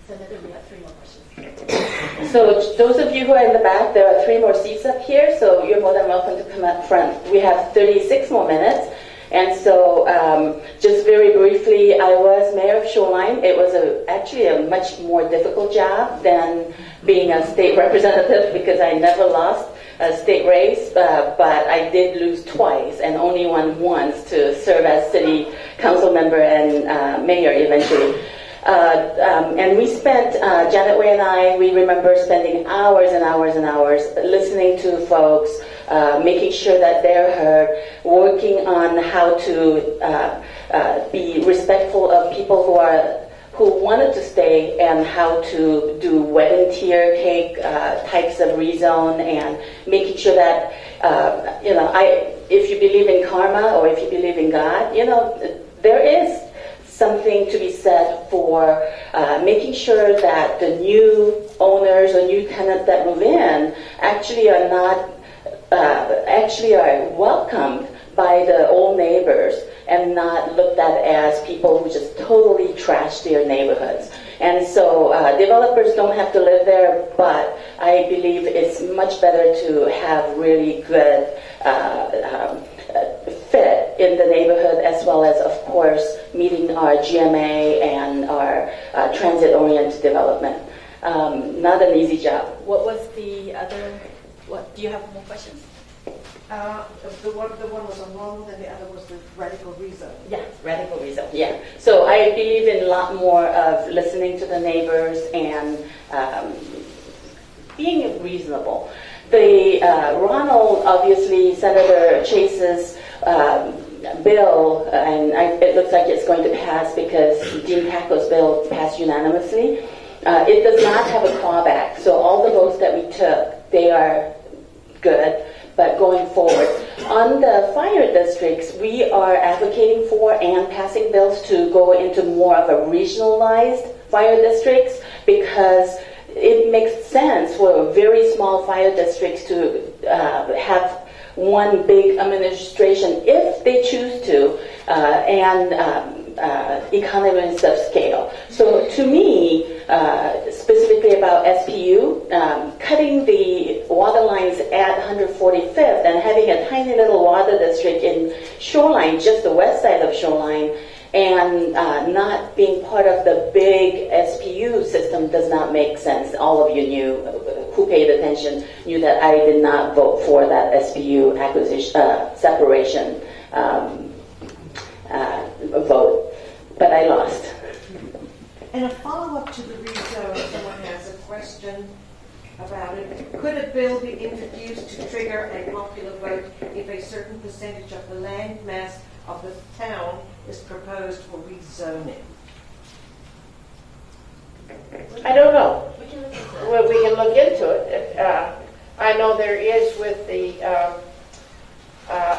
Senator, we have 3 more questions. So those of you who are in the back, there are 3 more seats up here, so you're more than welcome to come up front. We have 36 more minutes. And so, just very briefly, I was mayor of Shoreline. It was actually a much more difficult job than being a state representative, because I never lost. state race, but I did lose twice and only won once to serve as city council member and mayor eventually. And we spent, Janet Way and I, we remember spending hours and hours and hours listening to folks, making sure that they're heard, working on how to be respectful of people who wanted to stay and how to do wedding tier cake types of rezone and making sure that, if you believe in karma or if you believe in God, there is something to be said for making sure that the new owners or new tenants that move in actually are welcomed by the old neighbors and not looked at as people who just totally trash their neighborhoods. And so developers don't have to live there, but I believe it's much better to have really good fit in the neighborhood, as well as, of course, meeting our GMA and our transit-oriented development. Not an easy job. What was the other? What do you have more questions? The one was on Ronald, and the other was the radical rezone. Yeah, radical rezone. Yeah. So I believe in a lot more of listening to the neighbors and being reasonable. The Ronald, obviously, Senator Chase's bill, and it looks like it's going to pass because Dean Packo's bill passed unanimously. It does not have a clawback, so all the votes that we took, they are good. But going forward, on the fire districts, we are advocating for and passing bills to go into more of a regionalized fire districts because it makes sense for very small fire districts to have one big administration if they choose to, and economies of scale. So to me, specifically about SPU, cutting the water lines at 145th and having a tiny little water district in Shoreline, just the west side of Shoreline, and not being part of the big SPU system does not make sense. All of you knew, who paid attention, knew that I did not vote for that SPU acquisition, separation vote, but I lost. And a follow-up to the rezone, someone has a question about it. Could a bill be introduced to trigger a popular vote if a certain percentage of the land mass of the town is proposed for rezoning? I don't know. Well, we can look into it. I know there is with the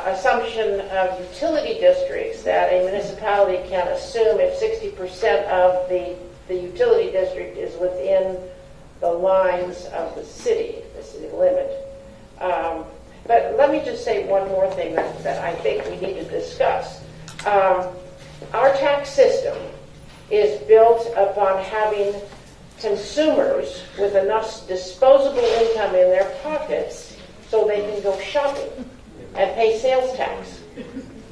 assumption of utility districts that a municipality can assume if 60% of the utility district is within the lines of the city limit. But let me just say one more thing that I think we need to discuss. Our tax system is built upon having consumers with enough disposable income in their pockets so they can go shopping and pay sales tax.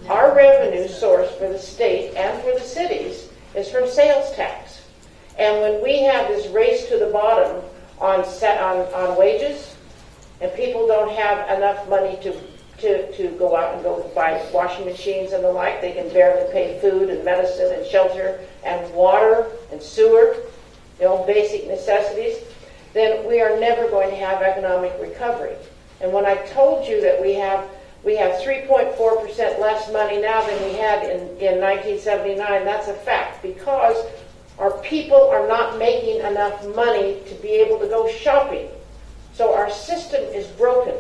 Our revenue source for the state and for the cities is from sales tax. And when we have this race to the bottom on wages, and people don't have enough money to go out and go buy washing machines and the like, they can barely pay food and medicine and shelter and water and sewer, basic necessities, then we are never going to have economic recovery. And when I told you that we have 3.4% less money now than we had in 1979, that's a fact, because our people are not making enough money to be able to go shopping. So our system is broken.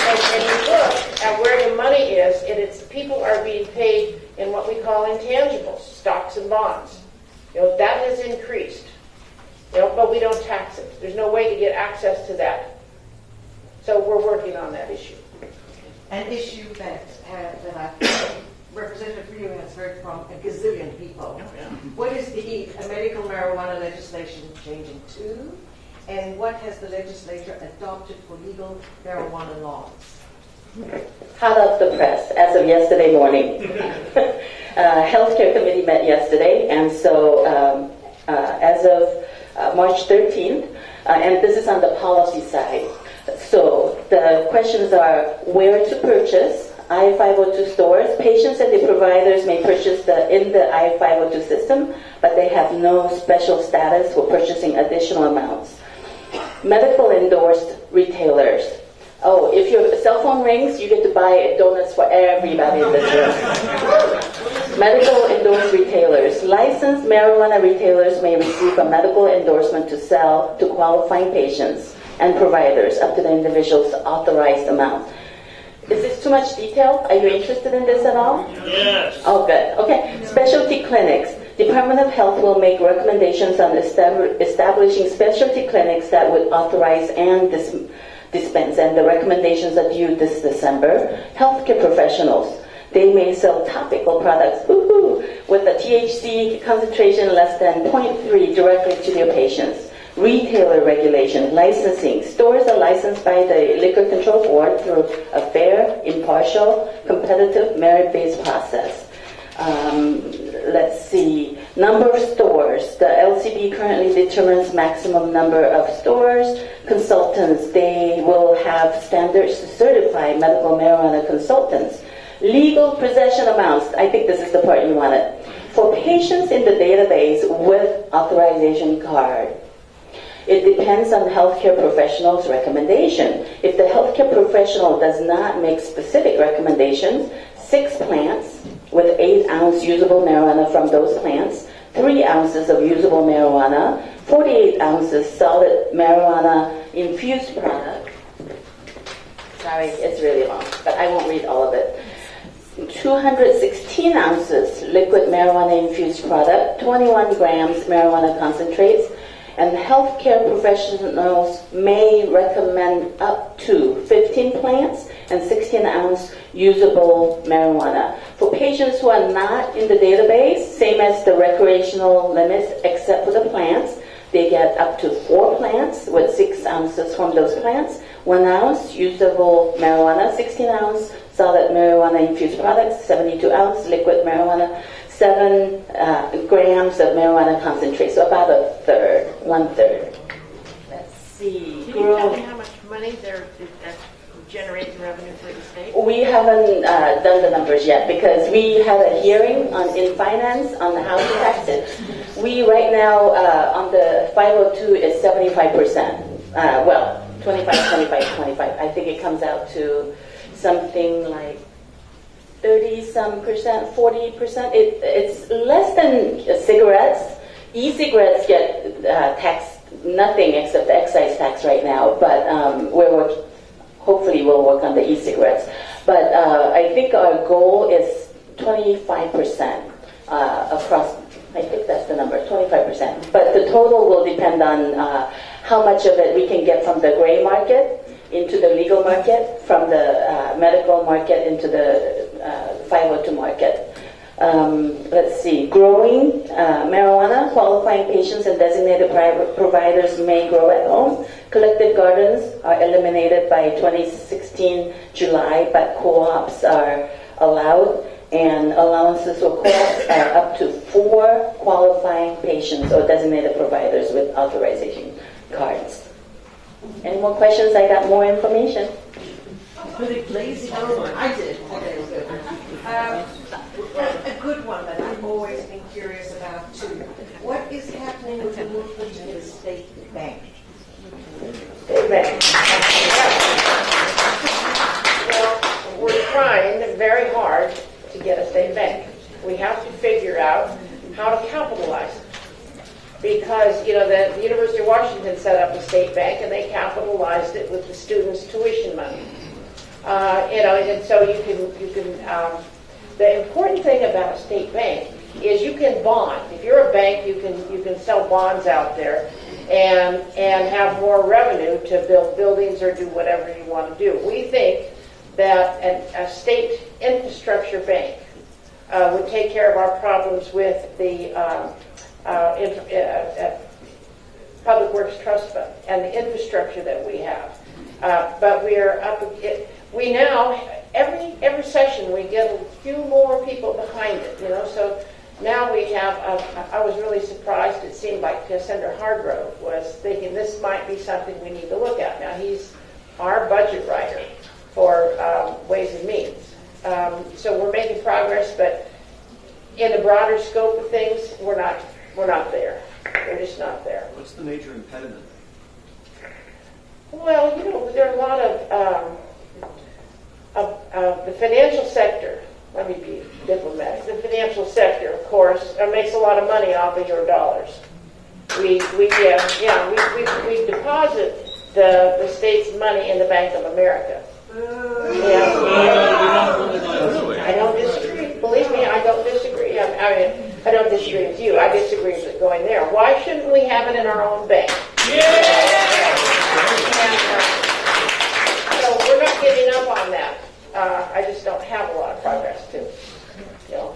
And you look at where the money is, and it's people are being paid in what we call intangibles, stocks and bonds. That has increased. But we don't tax it. There's no way to get access to that. So we're working on that issue. An issue that Representative Rio has heard from a gazillion people. What is the medical marijuana legislation changing to? And what has the legislature adopted for legal marijuana laws? Hot off the press, as of yesterday morning. Healthcare committee met yesterday, and so as of March 13th, And this is on the policy side. So the questions are where to purchase I-502 stores. Patients and the providers may purchase in the I-502 system, but they have no special status for purchasing additional amounts. Medical endorsed retailers. Oh, if your cell phone rings, you get to buy donuts for everybody in this room. Medical endorsed retailers. Licensed marijuana retailers may receive a medical endorsement to sell to qualifying patients and providers up to the individual's authorized amount. Is this too much detail? Are you interested in this at all? Yes. Oh, good. Okay. Specialty clinics. Department of Health will make recommendations on establishing specialty clinics that would authorize and dispense, and the recommendations are due this December. Healthcare professionals. They may sell topical products with a THC concentration less than 0.3 directly to their patients. Retailer regulation, licensing. Stores are licensed by the Liquor Control Board through a fair, impartial, competitive, merit-based process. Let's see. Number of stores. The LCB currently determines maximum number of stores. Consultants, they will have standards to certify medical marijuana consultants. Legal possession amounts. I think this is the part you wanted. For patients in the database with authorization card. It depends on the healthcare professional's recommendation. If the healthcare professional does not make specific recommendations, 6 plants with 8-ounce usable marijuana from those plants, 3 ounces of usable marijuana, 48 ounces solid marijuana infused product. Sorry, it's really long, but I won't read all of it. 216 ounces liquid marijuana infused product, 21 grams marijuana concentrates, and healthcare professionals may recommend up to 15 plants and 16-ounce usable marijuana. For patients who are not in the database, same as the recreational limits except for the plants, they get up to 4 plants with 6 ounces from those plants, 1 ounce usable marijuana, 16-ounce solid marijuana infused products, 72-ounce liquid marijuana, 7 grams of marijuana concentrate, so about a third, 1/3. Let's see. Can you tell me how much money that's generating revenue for the state? We haven't done the numbers yet because we had a hearing in finance on the housing taxes. We right now on the 502 is 75%. 25, 25, 25. I think it comes out to something like 30-some percent, 40%. It's less than cigarettes. E-cigarettes get taxed nothing except the excise tax right now, but hopefully we'll work on the e-cigarettes. But I think our goal is 25% across. I think that's the number, 25%. But the total will depend on how much of it we can get from the gray market into the legal market, from the medical market into the 502 market. Let's see. Growing marijuana, qualifying patients and designated private providers may grow at home. Collective gardens are eliminated by 2016 July, but co-ops are allowed, and allowances for co-ops are up to 4 qualifying patients or designated providers with authorization cards. Any more questions? I got more information. Pretty lazy. I did. Okay, good. A good one that I've always been curious about too. What is happening with the movement to the state bank? State bank. Well, we're trying very hard to get a state bank. We have to figure out how to capitalize it. Because, the University of Washington set up a state bank and they capitalized it with the students' tuition money. And so you can the important thing about a state bank is you can bond. If you're a bank, you can sell bonds out there and have more revenue to build buildings or do whatever you want to do. We think that a state infrastructure bank would take care of our problems with the Public Works Trust Fund and the infrastructure that we have. But we now, every session we get a few more people behind it, so Now we have, I was really surprised, it seemed like Senator Hargrove was thinking this might be something we need to look at. Now he's our budget writer for Ways and Means. So we're making progress, but in the broader scope of things, we're not there. We're just not there. What's the major impediment? Well, there are a lot of the financial sector. Let me be diplomatic. The financial sector, of course, makes a lot of money off of your dollars. We deposit the state's money in the Bank of America. Yeah. I don't disagree. Believe me, I don't disagree. I don't disagree with you. I disagree with it going there. Why shouldn't we have it in our own bank? So we're not giving up on that. I just don't have a lot of progress to.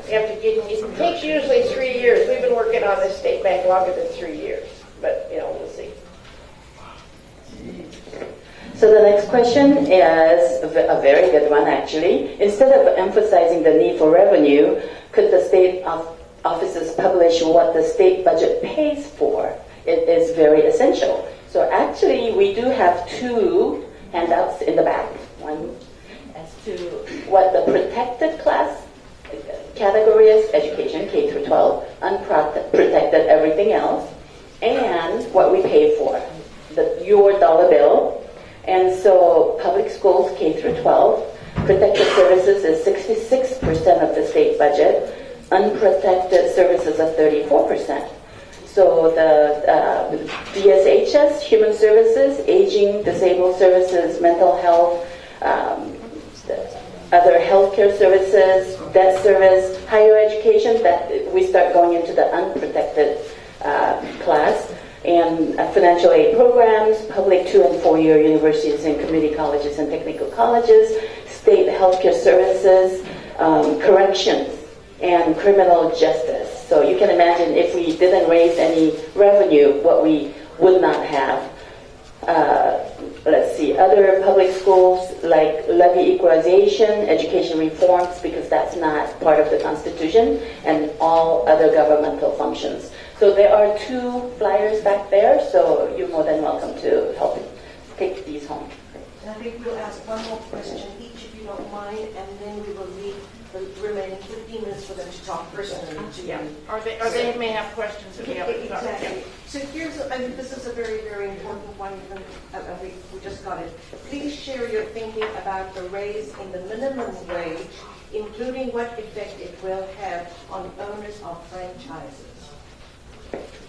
It takes usually 3 years. We've been working on this state bank longer than 3 years, but we'll see. So the next question is a very good one, actually. Instead of emphasizing the need for revenue, could the state offices publish what the state budget pays for? It is very essential. So actually, we do have 2 handouts in the back. One as to what the protected class category is, education, K through 12, unprotected, everything else, and what we pay for, your dollar bill. And so public schools, K through 12, protected services is 66% of the state budget, unprotected services are 34%. So the DSHS, human services, aging, disabled services, mental health, other healthcare services, debt service, higher education, that we start going into the unprotected class, and financial aid programs, public 2- and 4-year universities and community colleges and technical colleges, state healthcare services, corrections, and criminal justice. So you can imagine if we didn't raise any revenue, what we would not have. Let's see, other public schools like levy equalization, education reforms, because that's not part of the Constitution, and all other governmental functions. So there are 2 flyers back there, so you're more than welcome to help take these home. And I think we'll ask one more question each, if you don't mind, and then we will leave the remaining 15 minutes for them to talk personally to you. Or they may have questions that we haven't got. Exactly. So this is a very, very important one. We just got it. Please share your thinking about the raise in the minimum wage, including what effect it will have on owners of franchises.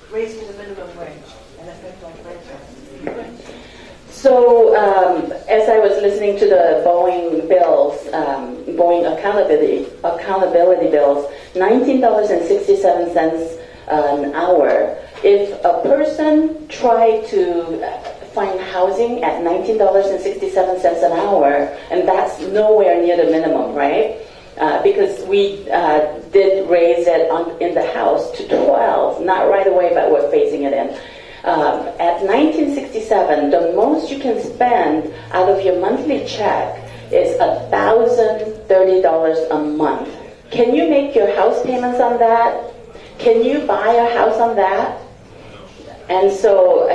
Raising the minimum wage and effect on franchises. So as I was listening to the Boeing bills, Boeing accountability bills, $19.67 an hour. If a person tried to find housing at $19.67 an hour, and that's nowhere near the minimum, right? Because we did raise it in the House to 12, not right away, but we're phasing it in. At $19.67, the most you can spend out of your monthly check is $1,030 a month. Can you make your house payments on that? Can you buy a house on that? And so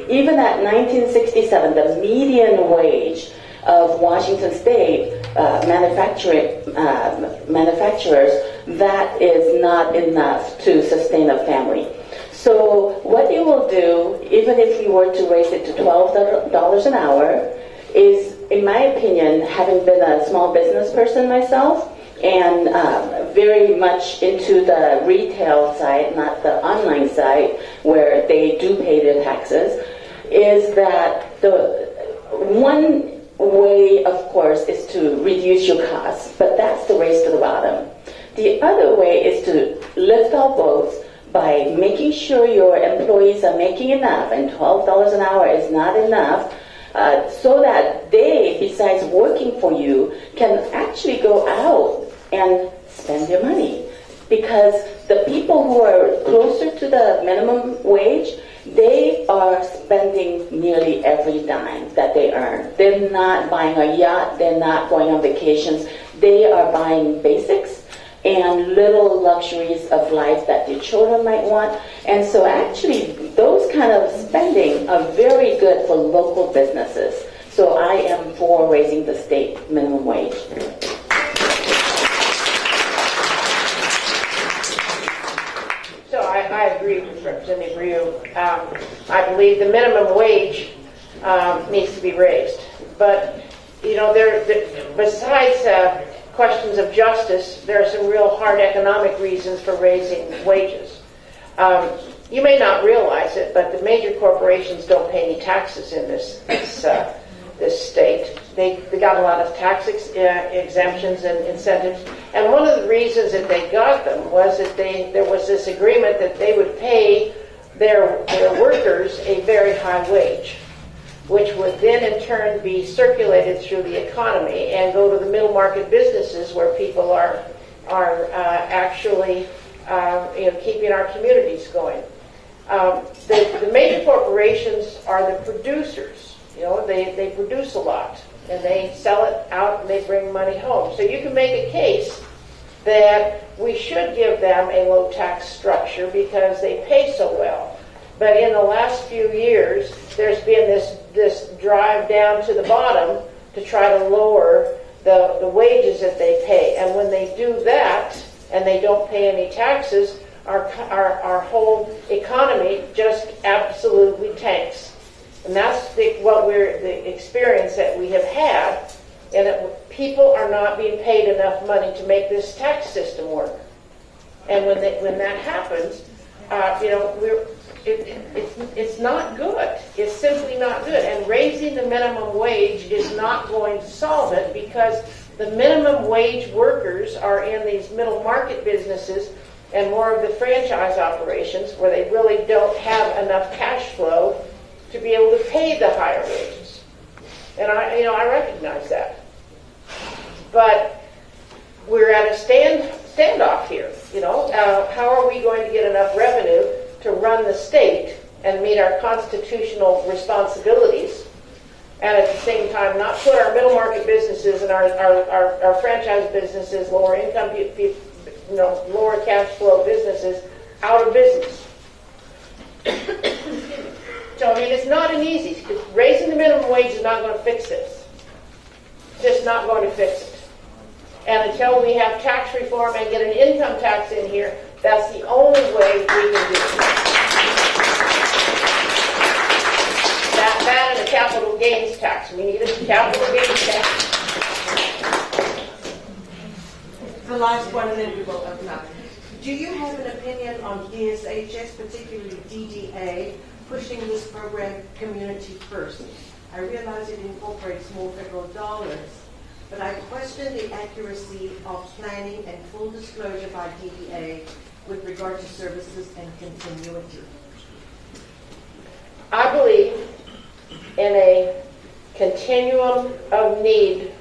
even at $19.67, the median wage of Washington State manufacturers, that is not enough to sustain a family. So what you will do, even if you were to raise it to $12 an hour, is, in my opinion, having been a small business person myself, and very much into the retail side, not the online side, where they do pay their taxes, is that the one way, of course, is to reduce your costs, but that's the race to the bottom. The other way is to lift all boats by making sure your employees are making enough, and $12 an hour is not enough, so that they, besides working for you, can actually go out and spend their money. Because the people who are closer to the minimum wage, they are spending nearly every dime that they earn. They're not buying a yacht, they're not going on vacations, they are buying basics, and little luxuries of life that your children might want. And so actually, those kind of spending are very good for local businesses. So I am for raising the state minimum wage. So I agree with Representative Ryu. I believe the minimum wage needs to be raised. But, you know, besides questions of justice, there are some real hard economic reasons for raising wages. You may not realize it, but the major corporations don't pay any taxes in this state. They got a lot of tax exemptions and incentives, and one of the reasons that they got them was that there was this agreement that they would pay their workers a very high wage, which would then in turn be circulated through the economy and go to the middle market businesses where people are actually keeping our communities going. The major corporations are the producers. You know, they produce a lot and they sell it out and they bring money home. So you can make a case that we should give them a low tax structure because they pay so well. But in the last few years, there's been this drive down to the bottom to try to lower the wages that they pay. And when they do that and they don't pay any taxes, our whole economy just absolutely tanks. And that's the experience that we have had, and that people are not being paid enough money to make this tax system work. And when that happens, it's not good. It's simply not good. And raising the minimum wage is not going to solve it, because the minimum wage workers are in these middle market businesses and more of the franchise operations where they really don't have enough cash flow to be able to pay the higher wages. And I recognize that. But we're at a standoff here. How are we going to get enough revenue to run the state and meet our constitutional responsibilities, and at the same time not put our middle market businesses and our franchise businesses, lower income people, lower cash flow businesses out of business? So, it's not an easy. Raising the minimum wage is not going to fix this. Just not going to fix it. And until we have tax reform and get an income tax in here, that's the only way we can do it. That and a capital gains tax. We need a capital gains tax. The last one, and then we will open up. Do you have an opinion on DSHS, particularly DDA, pushing this program community first? I realize it incorporates more federal dollars, but I question the accuracy of planning and full disclosure by DDA with regard to services and continuity. I believe in a continuum of need.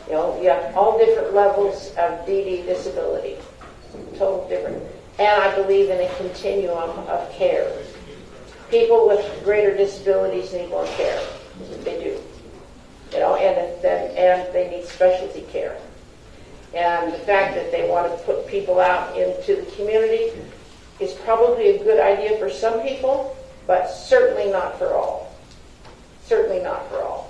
You have all different levels of DD disability, total different. And I believe in a continuum of care. People with greater disabilities need more care. They do. And they need specialty care. And the fact that they want to put people out into the community is probably a good idea for some people, but certainly not for all. Certainly not for all.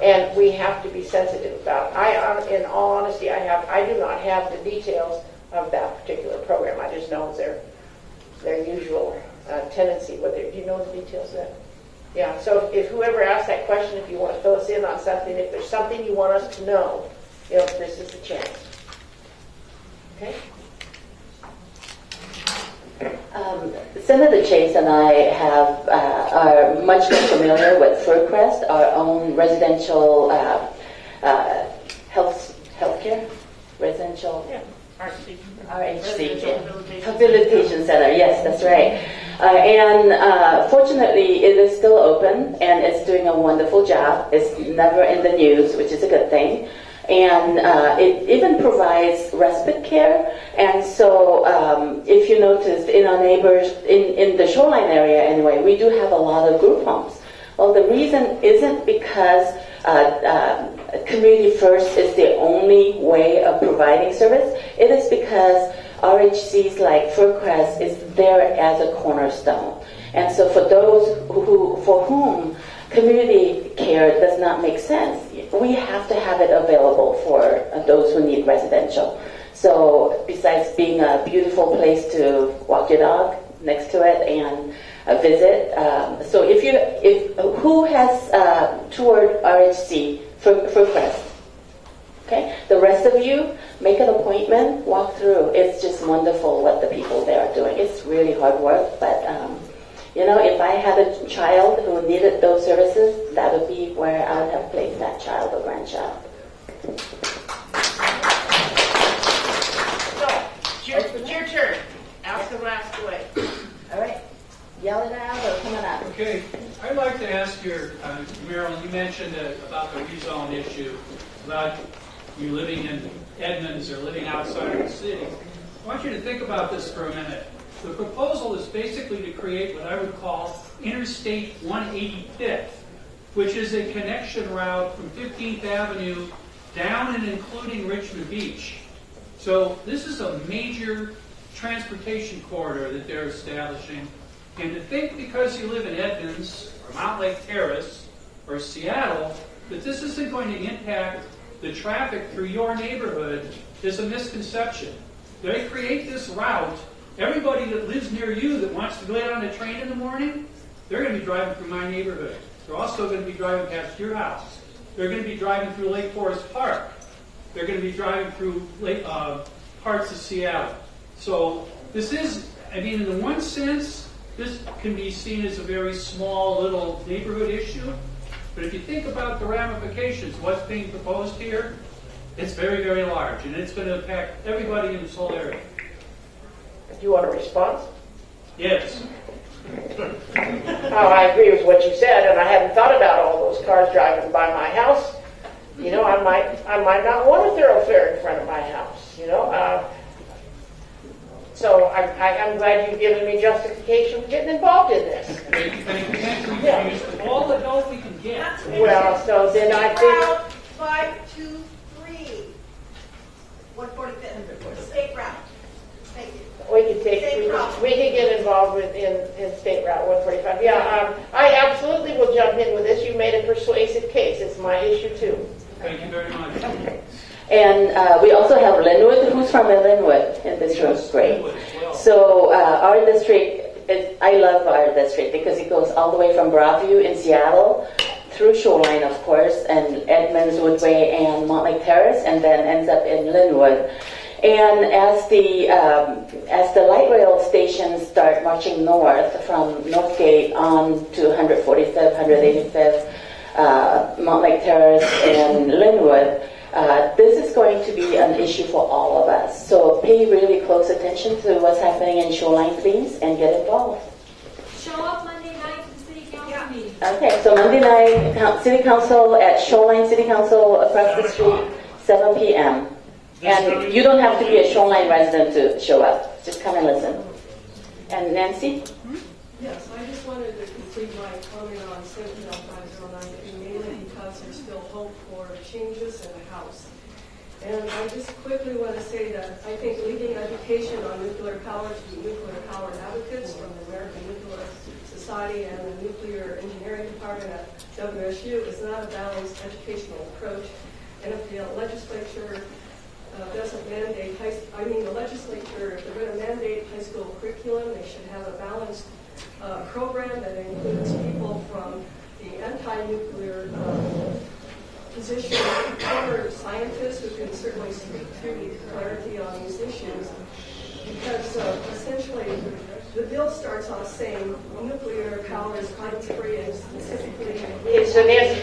And we have to be sensitive about it. In all honesty, I do not have the details of that particular program. I just know their usual tendency. Do you know the details of that? Yeah. So if whoever asked that question, if you want to fill us in on something, if there's something you want us to know, this is the chance. Okay. Senator Chase and I are much more familiar with FirstCrest, our own residential healthcare, residential RHC, Rehabilitation Center. Yes, that's right. And fortunately, it is still open and it's doing a wonderful job. It's never in the news, which is a good thing. And it even provides respite care. And so if you notice in our neighbors, in the shoreline area anyway, we do have a lot of group homes. Well, the reason isn't because community first is the only way of providing service. It is because RHCs like Furcrest is there as a cornerstone. And so for those for whom community care does not make sense, we have to have it available for those who need residential. So besides being a beautiful place to walk your dog next to it and visit, so who has toured RHC Furcrest? Okay, the rest of you make an appointment, walk through. It's just wonderful what the people there are doing. It's really hard work, but if I had a child who needed those services, that would be where I would have placed that child or grandchild. So, it's your turn. Ask them last away. All right, yell it out or come on up. Okay, I'd like to ask Marilyn, you mentioned about the rezone issue, about you living in Edmonds or living outside of the city. I want you to think about this for a minute. The proposal is basically to create what I would call Interstate 185th, which is a connection route from 15th Avenue down and including Richmond Beach. So this is a major transportation corridor that they're establishing. And to think because you live in Edmonds or Mount Lake Terrace or Seattle that this isn't going to impact the traffic through your neighborhood is a misconception. They create this route. Everybody that lives near you that wants to get on a train in the morning, they're going to be driving through my neighborhood. They're also going to be driving past your house. They're going to be driving through Lake Forest Park. They're going to be driving through parts of Seattle. So this is, in the one sense, this can be seen as a very small little neighborhood issue. But if you think about the ramifications, what's being proposed here, it's very, very large. And it's going to impact everybody in this whole area. Do you want a response? Yes. I agree with what you said, and I hadn't thought about all those cars driving by my house. I might not want a thoroughfare in front of my house. So I'm glad you've given me justification for getting involved in this. Thank you. Use all the help we can get. Well, so then I think 523 145th State Route. Thank you. we could get involved in State Route 145. Yeah, I absolutely will jump in with this. You made a persuasive case. It's my issue too. Thank you very much. And we also have Linwood. Who's from Linwood in this room? Great. So our district, I love our district because it goes all the way from Broadview in Seattle through Shoreline, of course, and Edmonds, Woodway, and Montlake Terrace, and then ends up in Linwood. And as the light rail stations start marching north from Northgate on to 145th, 185th, Montlake Terrace, and Linwood, this is going to be an issue for all of us. So pay really close attention to what's happening in Shoreline, please, and get involved. Show up Monday night to the City Council meeting. Okay, so Monday night, City Council at Shoreline City Council across the street, 7 p.m. And you don't have to be a Shoreline resident to show up. Just come and listen. And Nancy? Yes, I just wanted to complete my comment on Senate Bill 509, mainly because there's still hope for changes in the House. And I just quickly want to say that I think leading education on nuclear power to the nuclear power advocates from the American Nuclear Society and the Nuclear Engineering Department at WSU is not a balanced educational approach. And if the legislature doesn't mandate the legislature, if they're going to mandate high school curriculum, they should have a balanced program that includes people from the anti-nuclear position, former scientists who can certainly speak to clarity on these issues. Because essentially, the bill starts off saying nuclear power is carbon-free and specifically. So Nancy,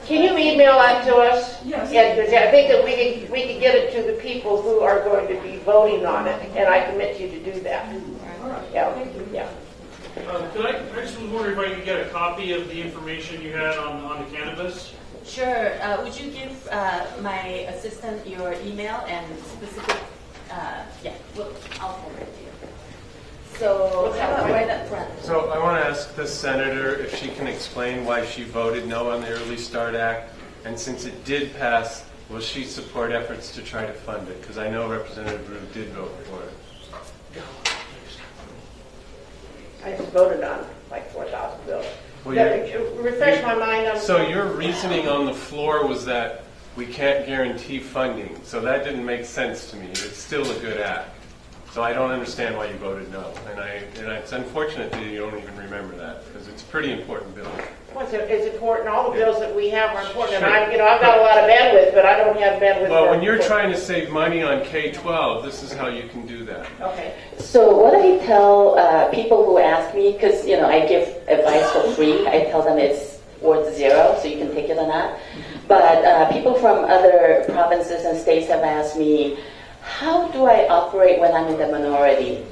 can you email that to us? Yes. I think that we can get it to the people who are going to be voting on it, and I commit you to do that. All right. Yeah. Thank you. Yeah. I just was wondering if I could get a copy of the information you had on the cannabis. Sure. Would you give my assistant your email and specific? I'll forward it to you. So how about right up front? So I want to ask the senator if she can explain why she voted no on the Early Start Act, and since it did pass, will she support efforts to try to fund it? Because I know Representative Rue did vote for it. I just voted on like 4,000 bills. Well, Refresh my mind on. So your reasoning on the floor was that we can't guarantee funding, so that didn't make sense to me. It's still a good act. So I don't understand why you voted no, and it's unfortunate that you don't even remember that because it's a pretty important bill. Well, it's important. All the bills that we have are important, Sure. and I've got a lot of bandwidth, but I don't have bandwidth. Well, when for- you're trying to save money on K-12, this is how you can do that. Okay. So what I tell people who ask me, because I give advice for free, I tell them it's worth zero, so you can take it or not. But people from other provinces and states have asked me, how do I operate when I'm in the minority?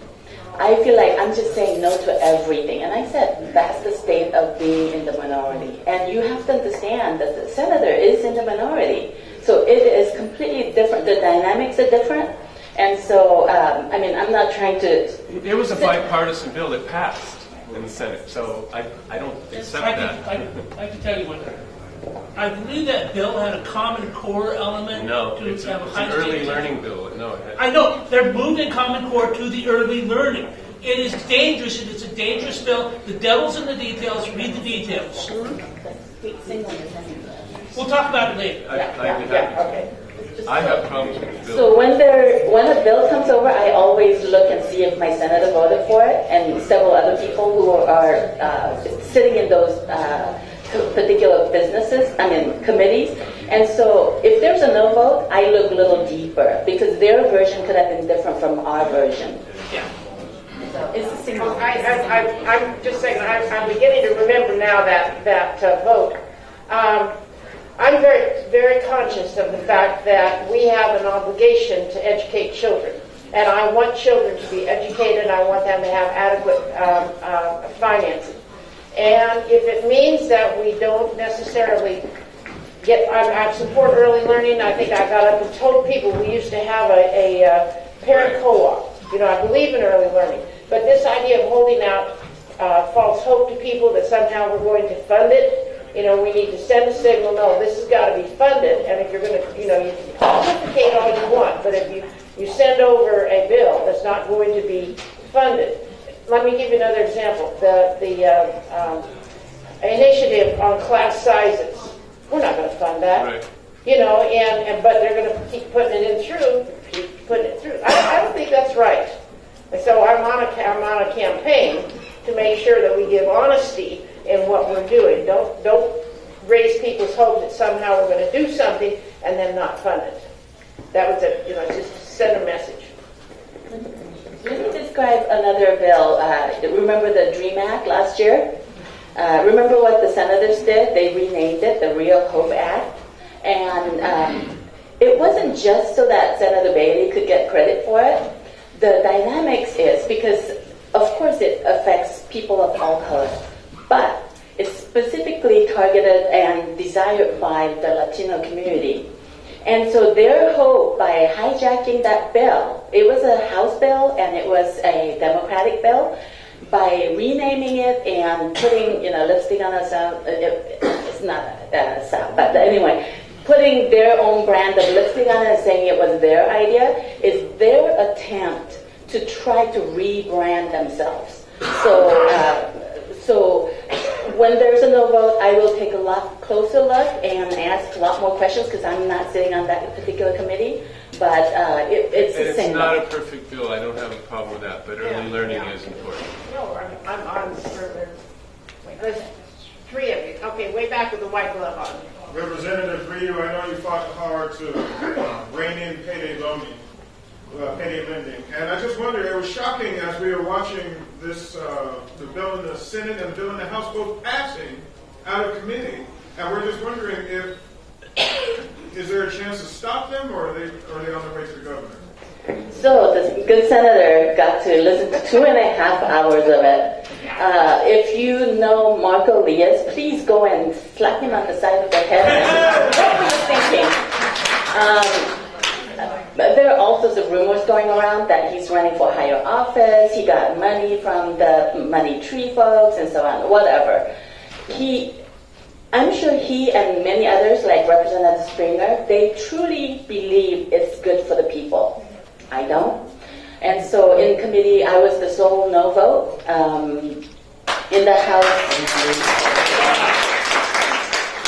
I feel like I'm just saying no to everything. And I said, that's the state of being in the minority. And you have to understand that the senator is in the minority. So it is completely different. The dynamics are different. And so, I'm not trying to... It was a bipartisan bill that passed in the Senate, so I don't accept that. I can tell you what. I believe that bill had a Common Core element. No, to it's have a an high early stakes. learning bill. No, it had, I know they're moving Common Core to the early learning. It is dangerous. It is a dangerous bill. The devil's in the details. Read the details. We'll talk about it later. I have problems with the bill. So when a bill comes over, I always look and see if my senator voted for it, and several other people who are sitting in those particular committees. And so if there's a no vote, I look a little deeper because their version could have been different from our version. Yeah. So it's a single. I'm just saying, I'm beginning to remember now that vote. I'm very, very conscious of the fact that we have an obligation to educate children. And I want children to be educated, and I want them to have adequate finances. And if it means that we don't necessarily I support early learning. I think I got up and told people we used to have a parent co-op. I believe in early learning. But this idea of holding out false hope to people that somehow we're going to fund it, we need to send a signal, no, this has got to be funded. And if you're going to, you can pontificate all you want, but if you send over a bill that's not going to be funded. Let me give you another example. The initiative on class sizes. We're not going to fund that. Right. But they're going to keep putting it in through, keep putting it through. I don't think that's right. And so I'm on a campaign to make sure that we give honesty in what we're doing. Don't raise people's hopes that somehow we're going to do something and then not fund it. That was just send a message. Let me describe another bill. Remember the DREAM Act last year? Remember what the senators did? They renamed it the Real Hope Act. And it wasn't just so that Senator Bailey could get credit for it. The dynamics is because, of course, it affects people of all colors. But it's specifically targeted and desired by the Latino community. And so their hope by hijacking that bill, it was a House bill and it was a Democratic bill, by renaming it and putting, lipstick on a sound, it's not a sound, but anyway, putting their own brand of lipstick on it and saying it was their idea, is their attempt to try to rebrand themselves. So when there's a no vote, I will take a lot closer look and ask a lot more questions because I'm not sitting on that particular committee. But it's the same. It's not a perfect bill. I don't have a problem with that. But early learning is important. No, I'm on for. Wait, there's three of you. Okay, way back with the white glove on. Representative Ryu, I know you fought hard to rein in payday lending. And I just wonder, it was shocking as we were watching this, the bill in the Senate and the bill in the House both passing out of committee. And we're just wondering is there a chance to stop them, or are they on their way to the governor? So the good senator got to listen to 2.5 hours of it. If you know Marco Elias, please go and slap him on the side of the head and what were you thinking? But there are all sorts of rumors going around that he's running for higher office. He got money from the money tree folks and so on, whatever. I'm sure he and many others, like Representative Springer, they truly believe it's good for the people. I don't. And so in committee, I was the sole no vote. In the House,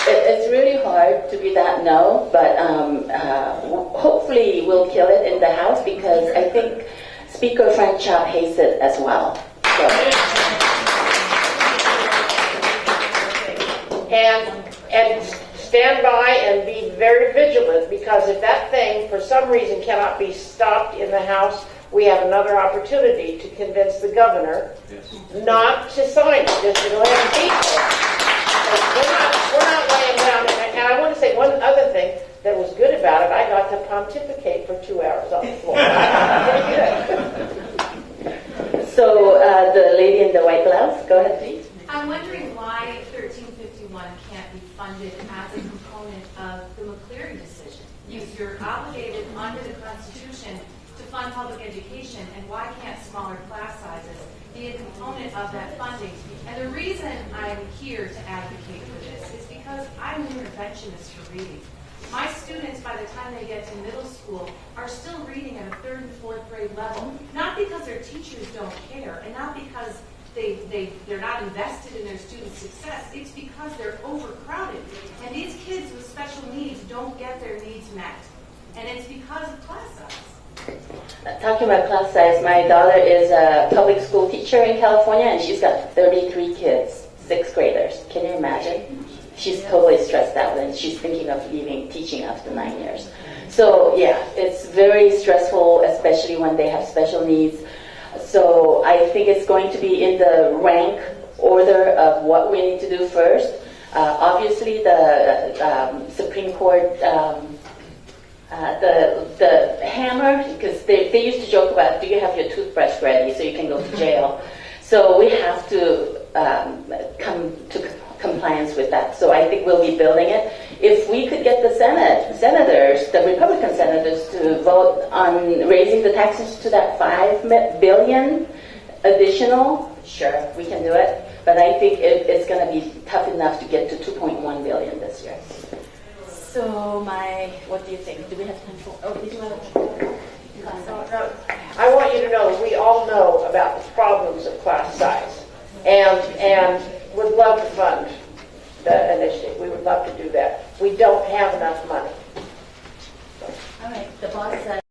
it's really hard to be that no, but hopefully we'll kill it in the House because I think Speaker Frank Chop hates it as well. So. And stand by and be very vigilant, because if that thing for some reason cannot be stopped in the House, we have another opportunity to convince the governor not to sign it, just to go ahead and veto it. We're not laying down. And I want to say one other thing that was good about it. I got to pontificate for 2 hours on the floor. So the lady in the white blouse, go ahead, please. I'm wondering why 1351 can't be funded as a component of the McCleary decision. You're obligated under the Constitution to fund public education, and why can't smaller class sizes be a component of that funding? And the reason I'm here to advocate for this is because I'm an interventionist for reading. My students, by the time they get to middle school, are still reading at a 3rd and 4th grade level, not because their teachers don't care, and not because they're not invested in their students' success. It's because they're overcrowded. And these kids with special needs don't get their needs met. And it's because of class size. Talking about class size, my daughter is a public school teacher in California, and she's got 33 kids, 6th graders. Can you imagine? She's totally stressed out, and she's thinking of leaving teaching after 9 years. So yeah, it's very stressful, especially when they have special needs. So I think it's going to be in the rank order of what we need to do first. Obviously, the Supreme Court, the hammer, because they used to joke about, do you have your toothbrush ready so you can go to jail? So we have to come to compliance with that. So I think we'll be building it. If we could get the senators, the Republican senators, to vote on raising the taxes to that $5 billion additional, sure, we can do it. But I think it's going to be tough enough to get to $2.1 billion this year. So what do you think? Do we have time for? Oh, did you want to? I want you to know that we all know about the problems of class size, and would love to fund the initiative. We would love to do that. We don't have enough money. All right. The boss said.